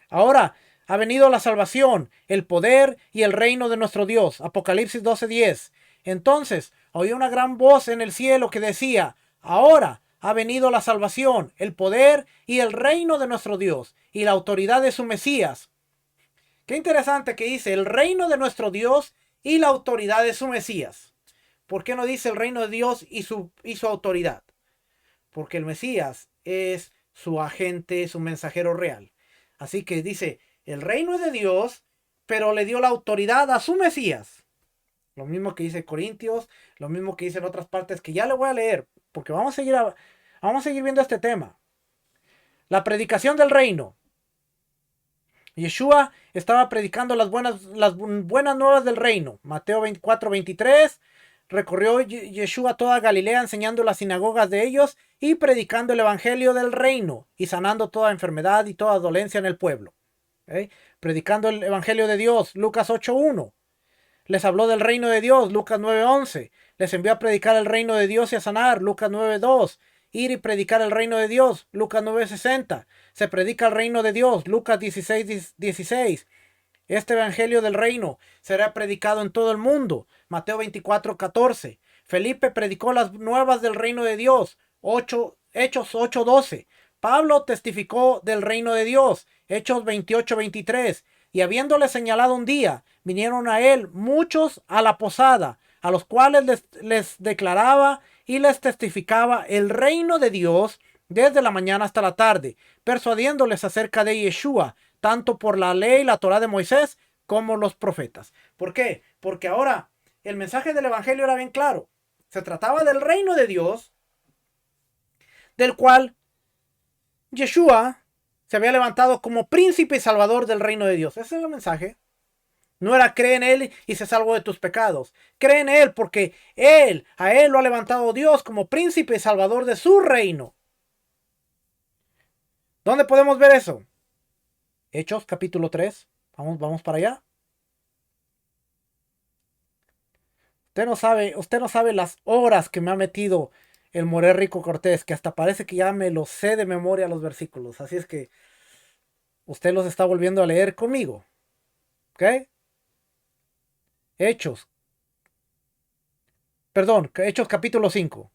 Ahora ha venido la salvación, el poder y el reino de nuestro Dios. Apocalipsis 12:10. Entonces oí una gran voz en el cielo que decía, ahora ha venido la salvación, el poder y el reino de nuestro Dios y la autoridad de su Mesías. Qué interesante que dice el reino de nuestro Dios y la autoridad de su Mesías. ¿Por qué no dice el reino de Dios y su autoridad? Porque el Mesías es su agente, su mensajero real. Así que dice, el reino es de Dios, pero le dio la autoridad a su Mesías. Lo mismo que dice Corintios, lo mismo que dice en otras partes que ya le voy a leer, porque vamos a seguir viendo este tema. La predicación del reino. Yeshua estaba predicando las buenas nuevas del reino. Mateo 24:23. Recorrió Yeshua toda Galilea enseñando las sinagogas de ellos y predicando el evangelio del reino y sanando toda enfermedad y toda dolencia en el pueblo. ¿Okay? Predicando el evangelio de Dios. Lucas 8:1. Les habló del reino de Dios. Lucas 9:11. Les envió a predicar el reino de Dios y a sanar. Lucas 9:2. Ir y predicar el reino de Dios. Lucas 9:60. Se predica el reino de Dios. Lucas 16:16. Este evangelio del reino será predicado en todo el mundo. Mateo 24:14. Felipe predicó las nuevas del reino de Dios. Hechos 8:12. Pablo testificó del reino de Dios. Hechos 28:23. Y habiéndole señalado un día, vinieron a él muchos a la posada, a los cuales les declaraba y les testificaba el reino de Dios desde la mañana hasta la tarde, persuadiéndoles acerca de Yeshua, tanto por la ley, la Torá de Moisés, como los profetas. ¿Por qué? Porque ahora el mensaje del evangelio era bien claro. Se trataba del reino de Dios, del cual Yeshua se había levantado como príncipe y salvador del reino de Dios. Ese es el mensaje. No era cree en él y se salvó de tus pecados. Cree en él porque a él lo ha levantado Dios como príncipe y salvador de su reino. ¿Dónde podemos ver eso? Hechos capítulo 3. Vamos para allá. Usted no sabe las horas que me ha metido el Moré Rico Cortés, que hasta parece que ya me lo sé de memoria los versículos. Así es que usted los está volviendo a leer conmigo. ¿Ok? Hechos capítulo 5.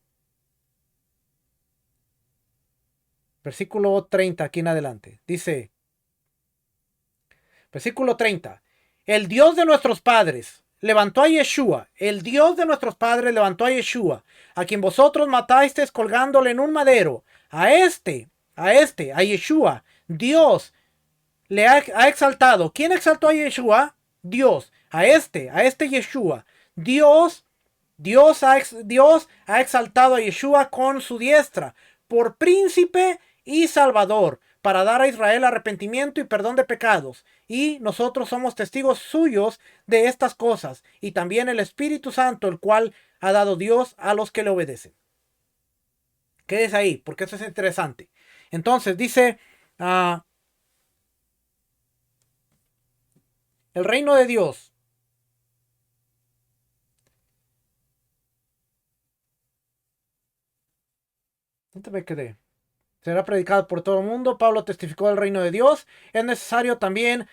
Versículo 30 aquí en adelante. Dice, versículo 30. El Dios de nuestros padres levantó a Yeshua. El Dios de nuestros padres levantó a Yeshua, a quien vosotros matasteis colgándole en un madero. A Yeshua, Dios le ha exaltado. ¿Quién exaltó a Yeshua? Dios. A este Yeshua. Dios ha exaltado a Yeshua con su diestra por príncipe y salvador, para dar a Israel arrepentimiento y perdón de pecados. Y nosotros somos testigos suyos de estas cosas, y también el Espíritu Santo, el cual ha dado Dios a los que le obedecen. Quédese ahí, porque eso es interesante. Entonces dice, el reino de Dios. ¿Dónde me quedé? Será predicado por todo el mundo. Pablo testificó del reino de Dios. Es necesario también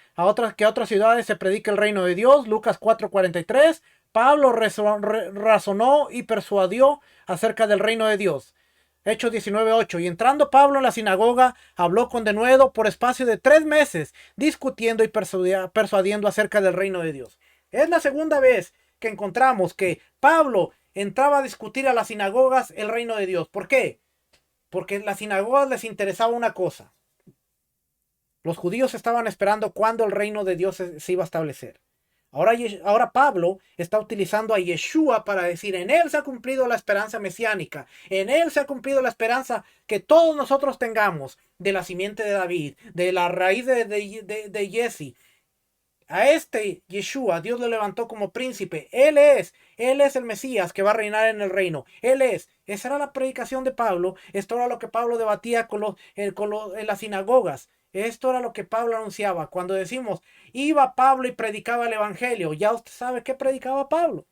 que a otras ciudades se predique el reino de Dios. Lucas 4:43. Pablo razonó y persuadió acerca del reino de Dios. Hechos 19:8. Y entrando Pablo en la sinagoga, habló con denuedo por espacio de 3 meses, discutiendo y persuadiendo acerca del reino de Dios. Es la segunda vez que encontramos que Pablo entraba a discutir a las sinagogas el reino de Dios. ¿Por qué? Porque en las sinagogas les interesaba una cosa. Los judíos estaban esperando cuándo el reino de Dios se iba a establecer. Ahora Pablo está utilizando a Yeshua para decir, en él se ha cumplido la esperanza mesiánica, en él se ha cumplido la esperanza que todos nosotros tengamos de la simiente de David, de la raíz de Jesse. A este Yeshua Dios lo levantó como príncipe. Él es el Mesías que va a reinar en el reino. Esa era la predicación de Pablo. Esto era lo que Pablo debatía en las sinagogas. Esto era lo que Pablo anunciaba. Cuando decimos, iba Pablo y predicaba el evangelio, ya usted sabe qué predicaba Pablo.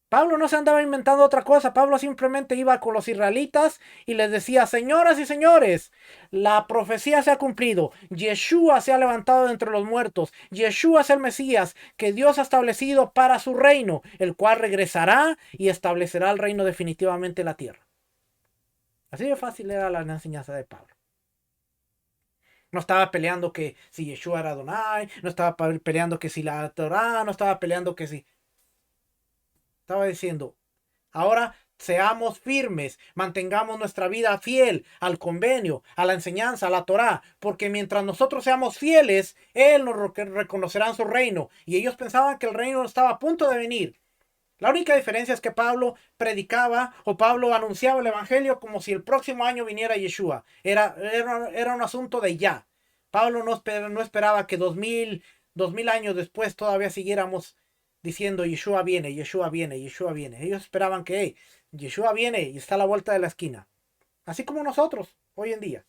Pablo no se andaba inventando otra cosa. Pablo simplemente iba con los israelitas y les decía, señoras y señores, la profecía se ha cumplido. Yeshua se ha levantado de entre los muertos. Yeshua es el Mesías que Dios ha establecido para su reino, el cual regresará y establecerá el reino definitivamente en la tierra. Así de fácil era la enseñanza de Pablo. No estaba peleando que si Yeshua era Adonai, no estaba peleando que si la Torah, no estaba peleando que si... Estaba diciendo, ahora seamos firmes, mantengamos nuestra vida fiel al convenio, a la enseñanza, a la Torá, porque mientras nosotros seamos fieles, Él nos reconocerá en su reino. Y ellos pensaban que el reino estaba a punto de venir. La única diferencia es que Pablo predicaba o Pablo anunciaba el evangelio como si el próximo año viniera Yeshua. Era un asunto de ya. Pablo no esperaba que 2000 años después todavía siguiéramos diciendo Yeshua viene, Yeshua viene, Yeshua viene. Ellos esperaban que hey, Yeshua viene y está a la vuelta de la esquina. Así como nosotros hoy en día.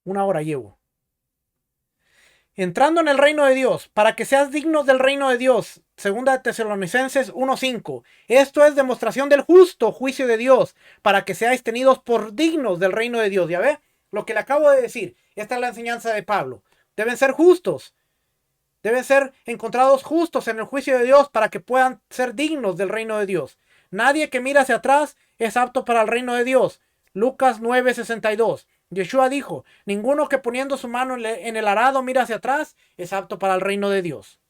Una hora llevo. Entrando en el reino de Dios, para que seas dignos del reino de Dios. Segunda de Tesalonicenses 1:5. Esto es demostración del justo juicio de Dios, para que seáis tenidos por dignos del reino de Dios. ¿Ya ve? Lo que le acabo de decir. Esta es la enseñanza de Pablo. Deben ser justos. Deben ser encontrados justos en el juicio de Dios para que puedan ser dignos del reino de Dios. Nadie que mira hacia atrás es apto para el reino de Dios. Lucas 9:62. Yeshua dijo, ninguno que poniendo su mano en el arado mira hacia atrás es apto para el reino de Dios.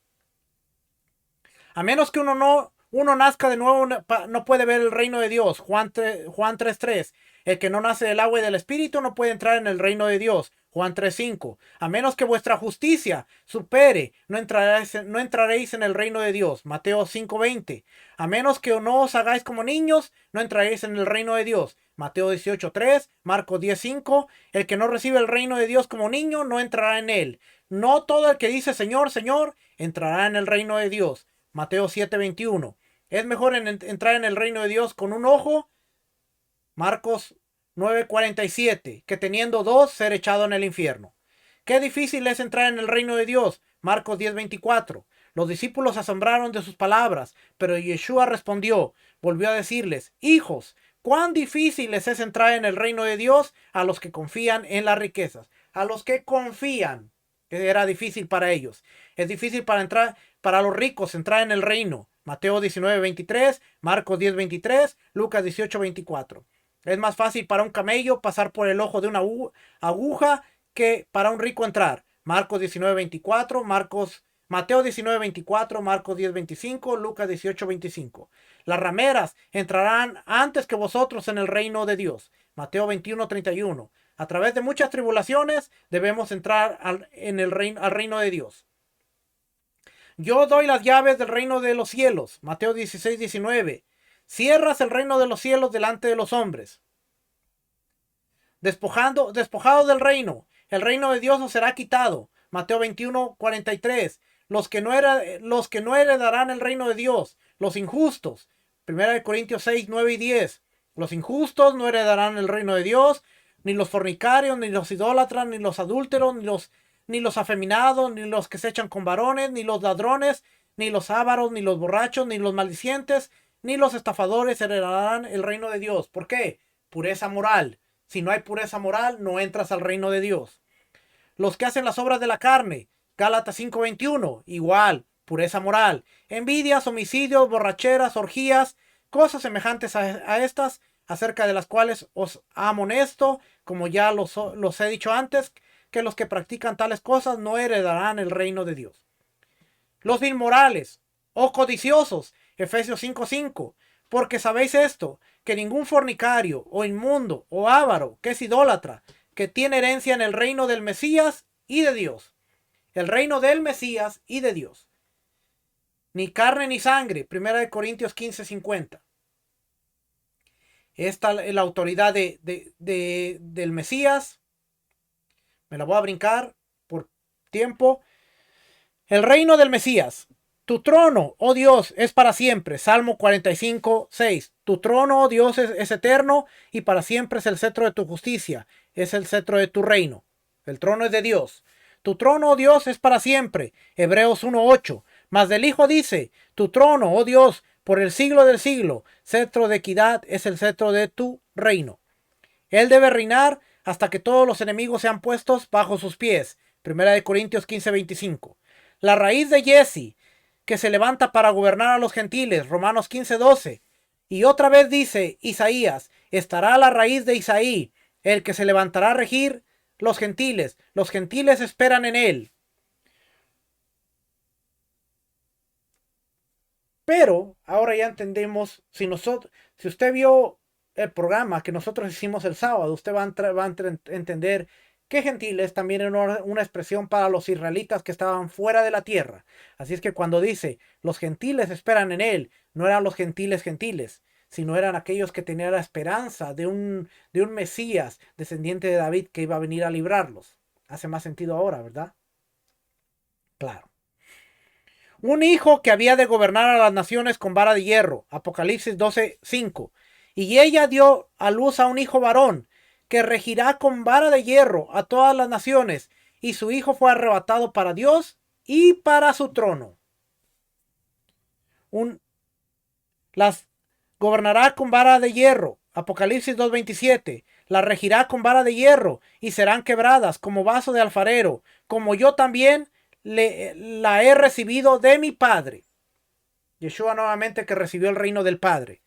A menos que uno nazca de nuevo, no puede ver el reino de Dios. Juan 3:3. El que no nace del agua y del espíritu no puede entrar en el reino de Dios. Juan 3:5. A menos que vuestra justicia supere, no entraréis en el reino de Dios. Mateo 5:20. A menos que no os hagáis como niños, no entraréis en el reino de Dios. Mateo 18:3. Marcos 10:5. El que no recibe el reino de Dios como niño, no entrará en él. No todo el que dice Señor, Señor, entrará en el reino de Dios. Mateo 7:21. Es mejor entrar en el reino de Dios con un ojo. Marcos 9:47. Que teniendo dos, ser echado en el infierno. Qué difícil es entrar en el reino de Dios. Marcos 10:24. Los discípulos se asombraron de sus palabras, pero Yeshua respondió, volvió a decirles, hijos, cuán difícil les es entrar en el reino de Dios a los que confían en las riquezas. A los que confían. Era difícil para ellos. Es difícil para los ricos entrar en el reino. Mateo 19:23, Marcos 10:23, Lucas 18:24. Es más fácil para un camello pasar por el ojo de una aguja que para un rico entrar. Marcos 19:24, Mateo 19:24, Marcos 10:25, Lucas 18:25. Las rameras entrarán antes que vosotros en el reino de Dios. Mateo 21:31. A través de muchas tribulaciones debemos entrar al reino de Dios. Yo doy las llaves del reino de los cielos. Mateo 16:19. Cierras el reino de los cielos delante de los hombres. Despojado del reino. El reino de Dios os será quitado. Mateo 21:43. Los que no heredarán el reino de Dios. Los injustos. 1 Corintios 6:9-10. Los injustos no heredarán el reino de Dios. Ni los fornicarios, ni los idólatras, ni los adúlteros, ni los afeminados, ni los que se echan con varones, ni los ladrones, ni los ávaros, ni los borrachos, ni los maldicientes, ni los estafadores heredarán el reino de Dios. ¿Por qué? Pureza moral. Si no hay pureza moral, no entras al reino de Dios. Los que hacen las obras de la carne. Gálatas 5:21. Igual, pureza moral. Envidias, homicidios, borracheras, orgías, cosas semejantes a estas, acerca de las cuales os amonesto, como ya los he dicho antes, que los que practican tales cosas no heredarán el reino de Dios. Los inmorales o codiciosos, Efesios 5:5, porque sabéis esto, que ningún fornicario o inmundo o avaro, que es idólatra, que tiene herencia en el reino del Mesías y de Dios. El reino del Mesías y de Dios. Ni carne ni sangre, 1 Corintios 15:50. Esta es la autoridad del Mesías. Me la voy a brincar por tiempo. El reino del Mesías. Tu trono, oh Dios, es para siempre. Salmo 45:6. Tu trono, oh Dios, es eterno y para siempre es el cetro de tu justicia. Es el cetro de tu reino. El trono es de Dios. Tu trono, oh Dios, es para siempre. Hebreos 1:8. Mas del Hijo dice, tu trono, oh Dios, por el siglo del siglo. Cetro de equidad es el cetro de tu reino. Él debe reinar hasta que todos los enemigos sean puestos bajo sus pies. 1 Corintios 15:25. La raíz de Jesse, que se levanta para gobernar a los gentiles. Romanos 15:12. Y otra vez dice Isaías, estará la raíz de Isaí, el que se levantará a regir los gentiles. Los gentiles esperan en él. Pero ahora ya entendemos, si usted vio el programa que nosotros hicimos el sábado, usted va a entender que gentiles también era una expresión para los israelitas que estaban fuera de la tierra. Así es que cuando dice los gentiles esperan en él, no eran los gentiles gentiles, sino eran aquellos que tenían la esperanza de un Mesías descendiente de David que iba a venir a librarlos. Hace más sentido ahora, ¿verdad? Claro. Un hijo que había de gobernar a las naciones con vara de hierro. Apocalipsis 12:5. Y ella dio a luz a un hijo varón que regirá con vara de hierro a todas las naciones. Y su hijo fue arrebatado para Dios y para su trono. Las gobernará con vara de hierro. Apocalipsis 2:27. Las regirá con vara de hierro y serán quebradas como vaso de alfarero, como yo también la he recibido de mi Padre. Yeshua nuevamente que recibió el reino del Padre.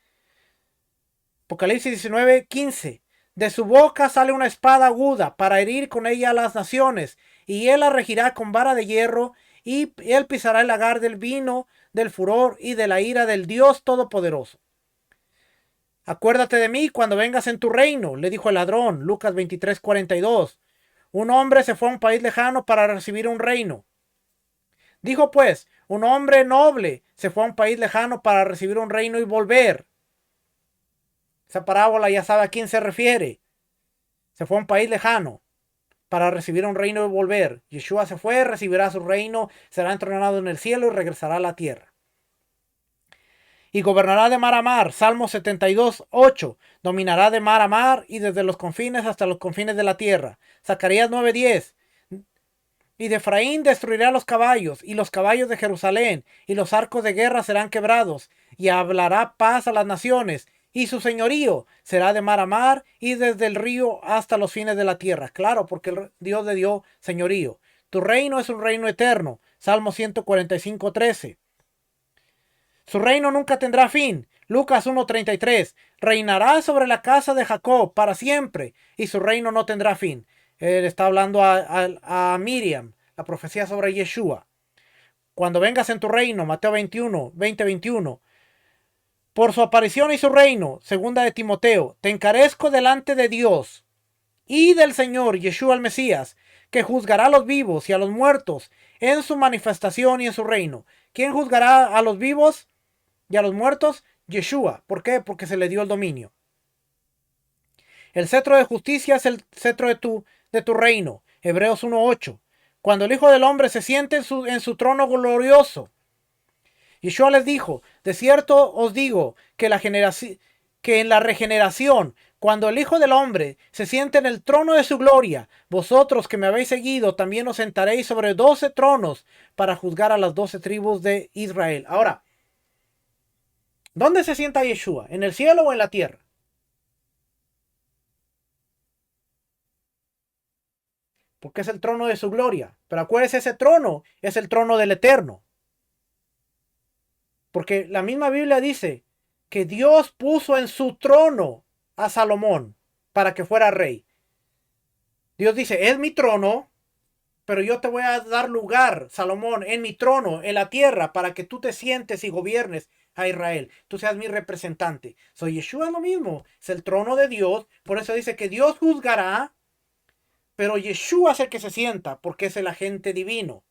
Apocalipsis 19:15. De su boca sale una espada aguda para herir con ella a las naciones, y él la regirá con vara de hierro, y él pisará el lagar del vino, del furor y de la ira del Dios Todopoderoso. Acuérdate de mí cuando vengas en tu reino, le dijo el ladrón. Lucas 23:42. Un hombre se fue a un país lejano para recibir un reino. Dijo pues, un hombre noble se fue a un país lejano para recibir un reino y volver. Esa parábola ya sabe a quién se refiere. Se fue a un país lejano para recibir un reino y volver. Yeshua se fue, recibirá su reino, será entronado en el cielo y regresará a la tierra. Y gobernará de mar a mar. Salmo 72:8. Dominará de mar a mar y desde los confines hasta los confines de la tierra. Zacarías 9:10. Y de Efraín destruirá los caballos y los caballos de Jerusalén, y los arcos de guerra serán quebrados, y hablará paz a las naciones, y su señorío será de mar a mar y desde el río hasta los fines de la tierra. Claro, porque el Dios le dio señorío. Tu reino es un reino eterno. Salmo 145:13. Su reino nunca tendrá fin. Lucas 1:33. Reinará sobre la casa de Jacob para siempre, y su reino no tendrá fin. Él está hablando a Miriam, la profecía sobre Yeshua. Cuando vengas en tu reino, Mateo 20:21. Por su aparición y su reino, segunda de Timoteo, te encarezco delante de Dios y del Señor Yeshua el Mesías, que juzgará a los vivos y a los muertos en su manifestación y en su reino. ¿Quién juzgará a los vivos y a los muertos? Yeshua. ¿Por qué? Porque se le dio el dominio. El cetro de justicia es el cetro de tu reino. Hebreos 1:8. Cuando el Hijo del Hombre se siente en su trono glorioso. Yeshua les dijo, de cierto os digo que en la regeneración, cuando el Hijo del Hombre se siente en el trono de su gloria, vosotros que me habéis seguido también os sentaréis sobre 12 tronos para juzgar a las 12 tribus de Israel. Ahora, ¿dónde se sienta Yeshua? ¿En el cielo o en la tierra? Porque es el trono de su gloria. Pero acuérdese, ese trono es el trono del Eterno. Porque la misma Biblia dice que Dios puso en su trono a Salomón para que fuera rey. Dios dice, es mi trono, pero yo te voy a dar lugar, Salomón, en mi trono, en la tierra, para que tú te sientes y gobiernes a Israel. Tú seas mi representante. Soy Yeshua, lo mismo. Es el trono de Dios. Por eso dice que Dios juzgará, pero Yeshua es el que se sienta, porque es el agente divino.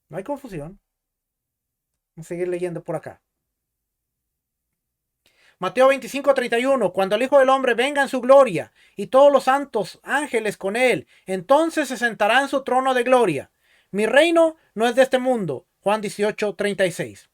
No hay confusión. Vamos a seguir leyendo por acá. Mateo 25:31. Cuando el Hijo del Hombre venga en su gloria y todos los santos ángeles con él, entonces se sentará en su trono de gloria. Mi reino no es de este mundo. Juan 18:36.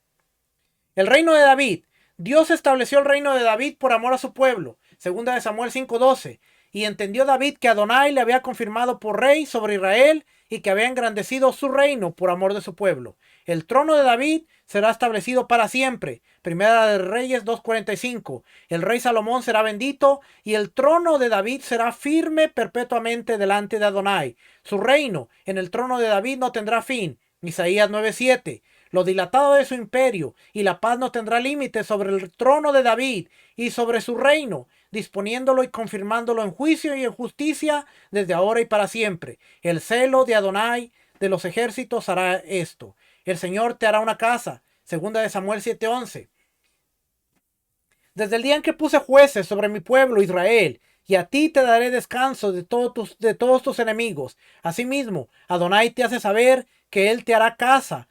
El reino de David. Dios estableció el reino de David por amor a su pueblo. Segunda de Samuel 5:12. Y entendió David que Adonai le había confirmado por rey sobre Israel y que había engrandecido su reino por amor de su pueblo. El trono de David será establecido para siempre. Primera de Reyes 2:45. El rey Salomón será bendito y el trono de David será firme perpetuamente delante de Adonai. Su reino en el trono de David no tendrá fin. Isaías 9:7. Lo dilatado de su imperio y la paz no tendrá límite sobre el trono de David y sobre su reino, disponiéndolo y confirmándolo en juicio y en justicia desde ahora y para siempre. El celo de Adonai de los ejércitos hará esto. El Señor te hará una casa. Segunda de Samuel 7:11. Desde el día en que puse jueces sobre mi pueblo Israel, y a ti te daré descanso de todos tus enemigos. Asimismo, Adonai te hace saber que él te hará casa,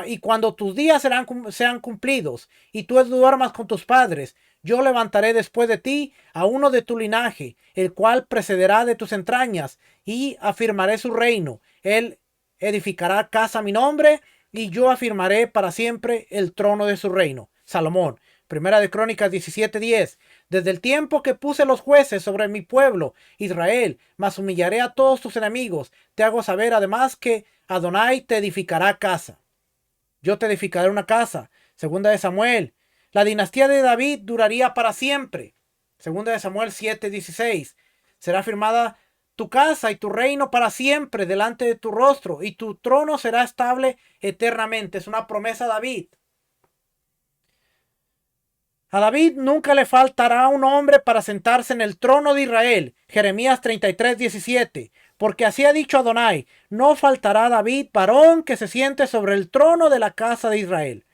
y cuando tus días sean cumplidos, y tú duermas con tus padres, yo levantaré después de ti a uno de tu linaje, el cual precederá de tus entrañas, y afirmaré su reino. Él edificará casa a mi nombre, y yo afirmaré para siempre el trono de su reino. Salomón. Primera de Crónicas 17:10. Desde el tiempo que puse los jueces sobre mi pueblo, Israel, mas humillaré a todos tus enemigos. Te hago saber además que Adonai te edificará casa. Yo te edificaré una casa. Segunda de Samuel. La dinastía de David duraría para siempre. Segunda de Samuel 7:16. Será firmada tu casa y tu reino para siempre delante de tu rostro, y tu trono será estable eternamente. Es una promesa a David. A David nunca le faltará un hombre para sentarse en el trono de Israel. Jeremías 33:17. Porque así ha dicho Adonai, no faltará a David varón que se siente sobre el trono de la casa de Israel.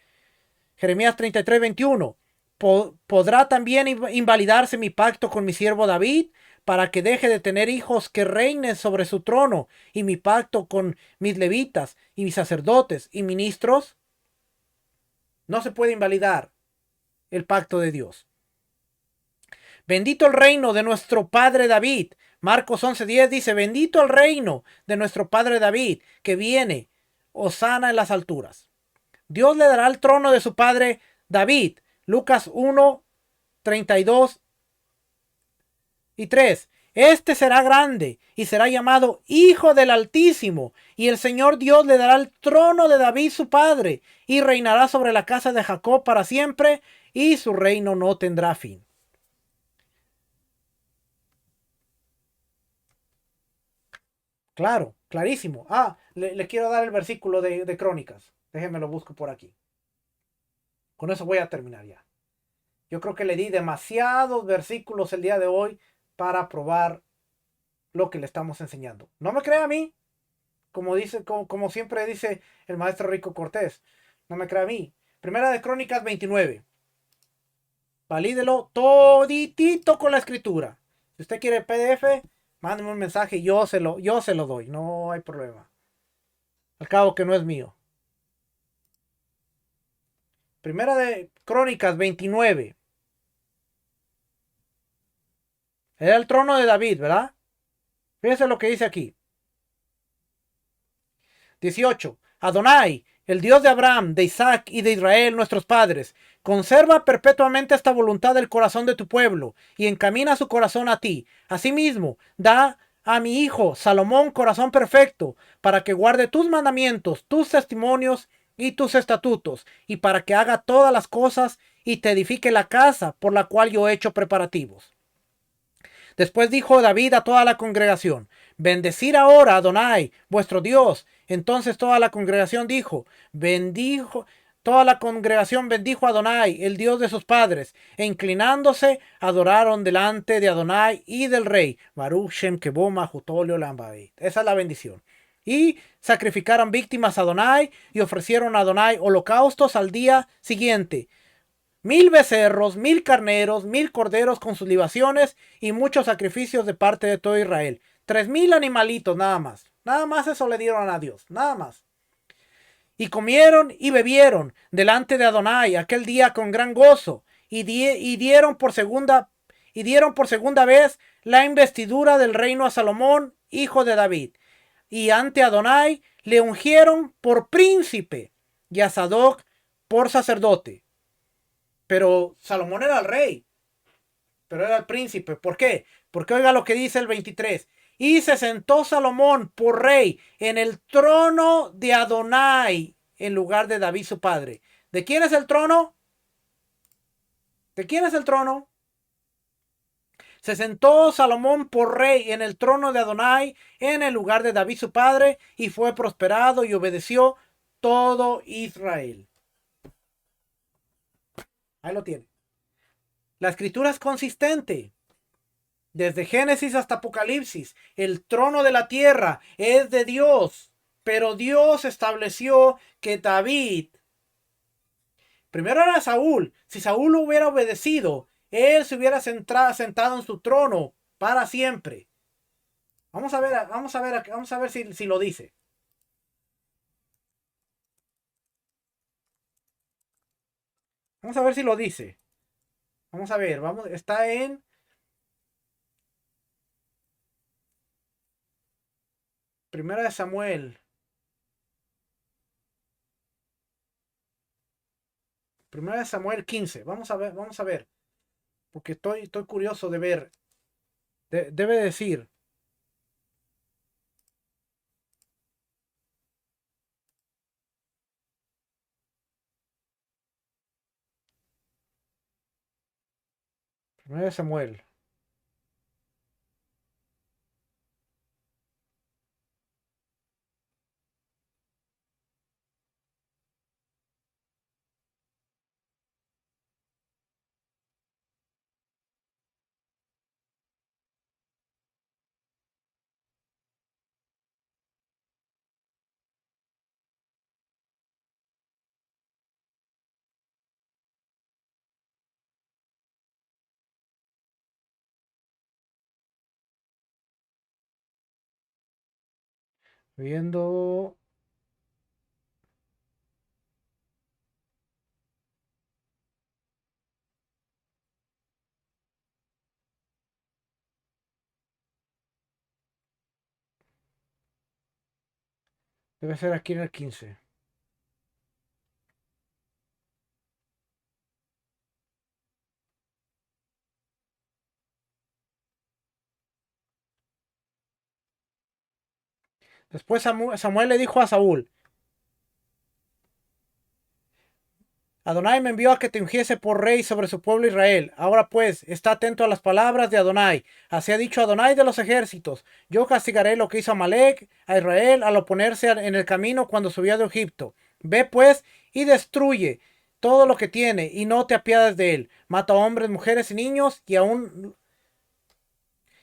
Jeremías 33:21. ¿Podrá también invalidarse mi pacto con mi siervo David para que deje de tener hijos que reinen sobre su trono, y mi pacto con mis levitas y mis sacerdotes y ministros? No se puede invalidar el pacto de Dios. Bendito el reino de nuestro padre David. Marcos 11:10 dice, bendito el reino de nuestro padre David, que viene, hosana en las alturas. Dios le dará el trono de su padre David. Lucas 1:32 y 3. Este será grande y será llamado Hijo del Altísimo, y el Señor Dios le dará el trono de David su padre, y reinará sobre la casa de Jacob para siempre, y su reino no tendrá fin. Claro, clarísimo. Le quiero dar el versículo de Crónicas. Déjenme lo busco por aquí. Con eso voy a terminar ya. Yo creo que le di demasiados versículos el día de hoy para probar lo que le estamos enseñando. No me crea a mí, como siempre dice el maestro Rico Cortés. No me crea a mí. Primera de Crónicas 29. Valídelo toditito con la escritura. Si usted quiere PDF, mándeme un mensaje y yo se lo doy. No hay problema. Al cabo que no es mío. Primera de Crónicas 29. Era el trono de David, ¿verdad? Fíjense lo que dice aquí. 18. Adonai, el Dios de Abraham, de Isaac y de Israel, nuestros padres, conserva perpetuamente esta voluntad del corazón de tu pueblo y encamina su corazón a ti. Asimismo, da a mi hijo Salomón corazón perfecto, para que guarde tus mandamientos, tus testimonios y tus estatutos, y para que haga todas las cosas y te edifique la casa por la cual yo he hecho preparativos. Después dijo David a toda la congregación, bendecir ahora a Adonai, vuestro Dios. Entonces toda la congregación bendijo a Adonai, el Dios de sus padres, e inclinándose, adoraron delante de Adonai y del rey. Baruch Shem Keboma Jutolio Lambaet. Esa es la bendición. Y sacrificaron víctimas a Adonai y ofrecieron a Adonai holocaustos al día siguiente. 1000 becerros, 1000 carneros, 1000 corderos con sus libaciones y muchos sacrificios de parte de todo Israel. 3000 animalitos nada más. Nada más eso le dieron a Dios. Nada más. Y comieron y bebieron delante de Adonai aquel día con gran gozo. Y dieron por segunda vez la investidura del reino a Salomón, hijo de David. Y ante Adonai le ungieron por príncipe y a Sadoc por sacerdote. Pero Salomón era el rey, pero era el príncipe. ¿Por qué? Porque oiga lo que dice el 23. Y se sentó Salomón por rey en el trono de Adonai en lugar de David su padre. ¿De quién es el trono? ¿De quién es el trono? Se sentó Salomón por rey en el trono de Adonai en el lugar de David su padre, y fue prosperado y obedeció todo Israel. Ahí lo tiene. La escritura es consistente. Desde Génesis hasta Apocalipsis, el trono de la tierra es de Dios. Pero Dios estableció que David, primero era Saúl. Si Saúl hubiera obedecido, él se hubiera sentado en su trono para siempre. Vamos a ver si lo dice. Vamos a ver si lo dice. Vamos a ver, está en Primera de Samuel. Primera de Samuel 15. Vamos a ver. Porque estoy curioso de ver. Debe decir. Primera de Samuel. Viendo. Debe ser aquí en el 15. Después Samuel le dijo a Saúl: Adonai me envió a que te ungiese por rey sobre su pueblo Israel. Ahora pues, está atento a las palabras de Adonai. Así ha dicho Adonai de los ejércitos: yo castigaré lo que hizo Amalek a Israel al oponerse en el camino cuando subió de Egipto. Ve pues y destruye todo lo que tiene y no te apiades de él. Mata a hombres, mujeres y niños y aún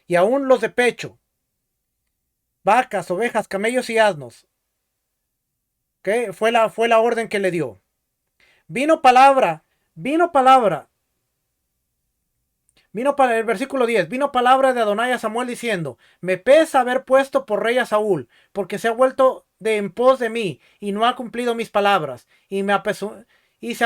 los de pecho, vacas, ovejas, camellos y asnos. ¿Okay? Fue la orden que le dio. Vino palabra, vino palabra Vino para el versículo 10. Vino palabra de Adonai a Samuel diciendo: me pesa haber puesto por rey a Saúl, porque se ha vuelto de en pos de mí y no ha cumplido mis palabras. Y se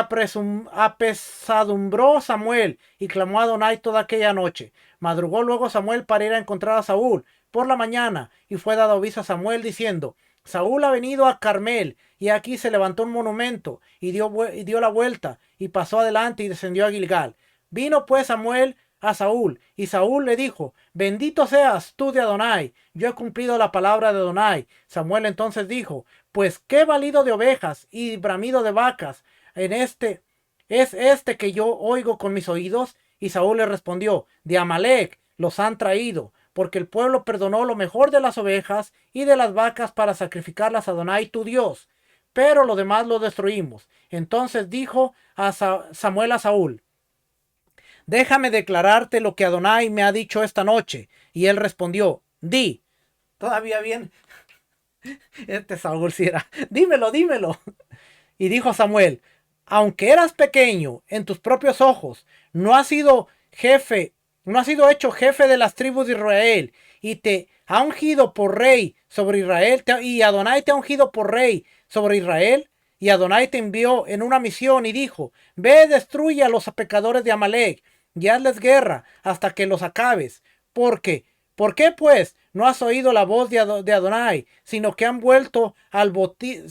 apesadumbró Samuel y clamó a Adonai toda aquella noche. Madrugó luego Samuel para ir a encontrar a Saúl por la mañana, y fue dado aviso a Samuel diciendo: Saúl ha venido a Carmel, y aquí se levantó un monumento y dio la vuelta y pasó adelante y descendió a Gilgal. Vino pues Samuel a Saúl, y Saúl le dijo: bendito seas tú de Adonai, yo he cumplido la palabra de Adonai. Samuel entonces dijo: pues qué balido de ovejas y bramido de vacas es este que yo oigo con mis oídos. Y Saúl le respondió: de Amalek los han traído, porque el pueblo perdonó lo mejor de las ovejas y de las vacas para sacrificarlas a Adonai tu Dios, pero lo demás lo destruimos. Entonces dijo a Samuel a Saúl: déjame declararte lo que Adonai me ha dicho esta noche. Y él respondió: di. Todavía bien. Saúl sí era: dímelo, dímelo. Y dijo Samuel: aunque eras pequeño en tus propios ojos, no has sido jefe, no has sido hecho jefe de las tribus de Israel, y te ha ungido por rey sobre Israel, y Adonai te ha ungido por rey sobre Israel. Y Adonai te envió en una misión y dijo: ve, destruye a los pecadores de Amalek y hazles guerra hasta que los acabes. ¿Por qué pues no has oído la voz de Adonai, sino que vuelto al botín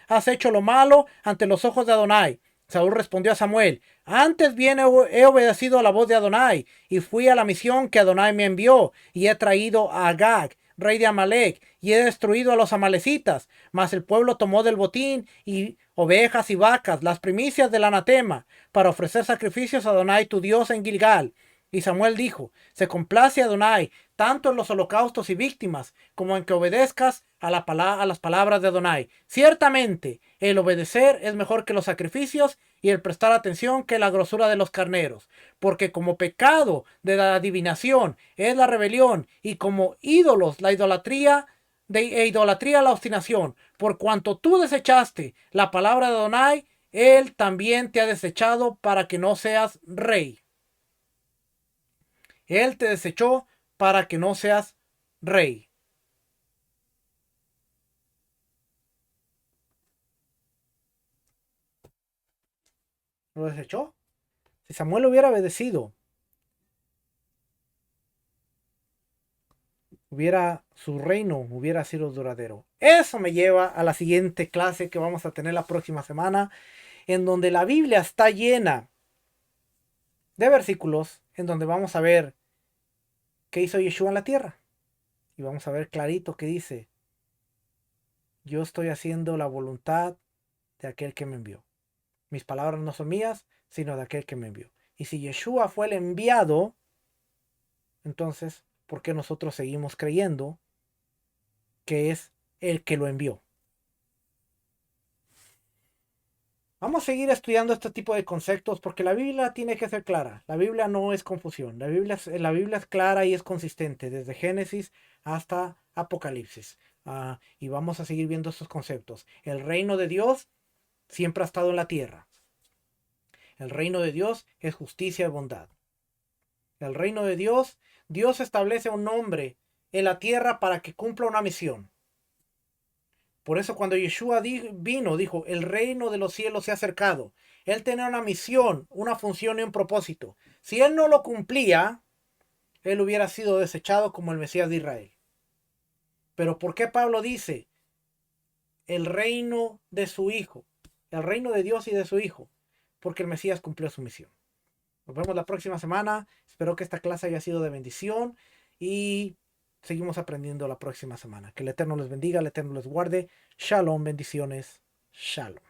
has hecho lo malo ante los ojos de Adonai? Saúl respondió a Samuel: antes bien he obedecido a la voz de Adonai, y fui a la misión que Adonai me envió, y he traído a Agag, rey de Amalek, y he destruido a los amalecitas. Mas el pueblo tomó del botín y ovejas y vacas, las primicias del anatema, para ofrecer sacrificios a Adonai tu Dios en Gilgal. Y Samuel dijo: se complace Adonai tanto en los holocaustos y víctimas como en que obedezcas a las palabras de Adonai. Ciertamente el obedecer es mejor que los sacrificios, y el prestar atención que la grosura de los carneros. Porque como pecado de la adivinación es la rebelión, y como ídolos la idolatría, la obstinación. Por cuanto tú desechaste la palabra de Adonai, él también te ha desechado para que no seas rey. Él te desechó para que no seas rey. Lo desechó. Si Samuel hubiera obedecido, su reino hubiera sido duradero. Eso me lleva a la siguiente clase que vamos a tener la próxima semana, en donde la Biblia está llena de versículos, en donde vamos a ver qué hizo Yeshua en la tierra. Y vamos a ver clarito que dice: yo estoy haciendo la voluntad de aquel que me envió. Mis palabras no son mías, sino de aquel que me envió. Y si Yeshua fue el enviado, entonces, ¿por qué nosotros seguimos creyendo que es el que lo envió? Vamos a seguir estudiando este tipo de conceptos porque la Biblia tiene que ser clara. La Biblia no es confusión. La Biblia es clara y es consistente desde Génesis hasta Apocalipsis. Y vamos a seguir viendo estos conceptos. El reino de Dios siempre ha estado en la tierra. El reino de Dios es justicia y bondad. El reino de Dios, Dios establece un hombre en la tierra para que cumpla una misión. Por eso cuando Yeshua vino, dijo: el reino de los cielos se ha acercado. Él tenía una misión, una función y un propósito. Si él no lo cumplía, él hubiera sido desechado como el Mesías de Israel. Pero ¿por qué Pablo dice el reino de su Hijo? El reino de Dios y de su Hijo. Porque el Mesías cumplió su misión. Nos vemos la próxima semana. Espero que esta clase haya sido de bendición y seguimos aprendiendo la próxima semana. Que el Eterno les bendiga, el Eterno les guarde. Shalom, bendiciones. Shalom.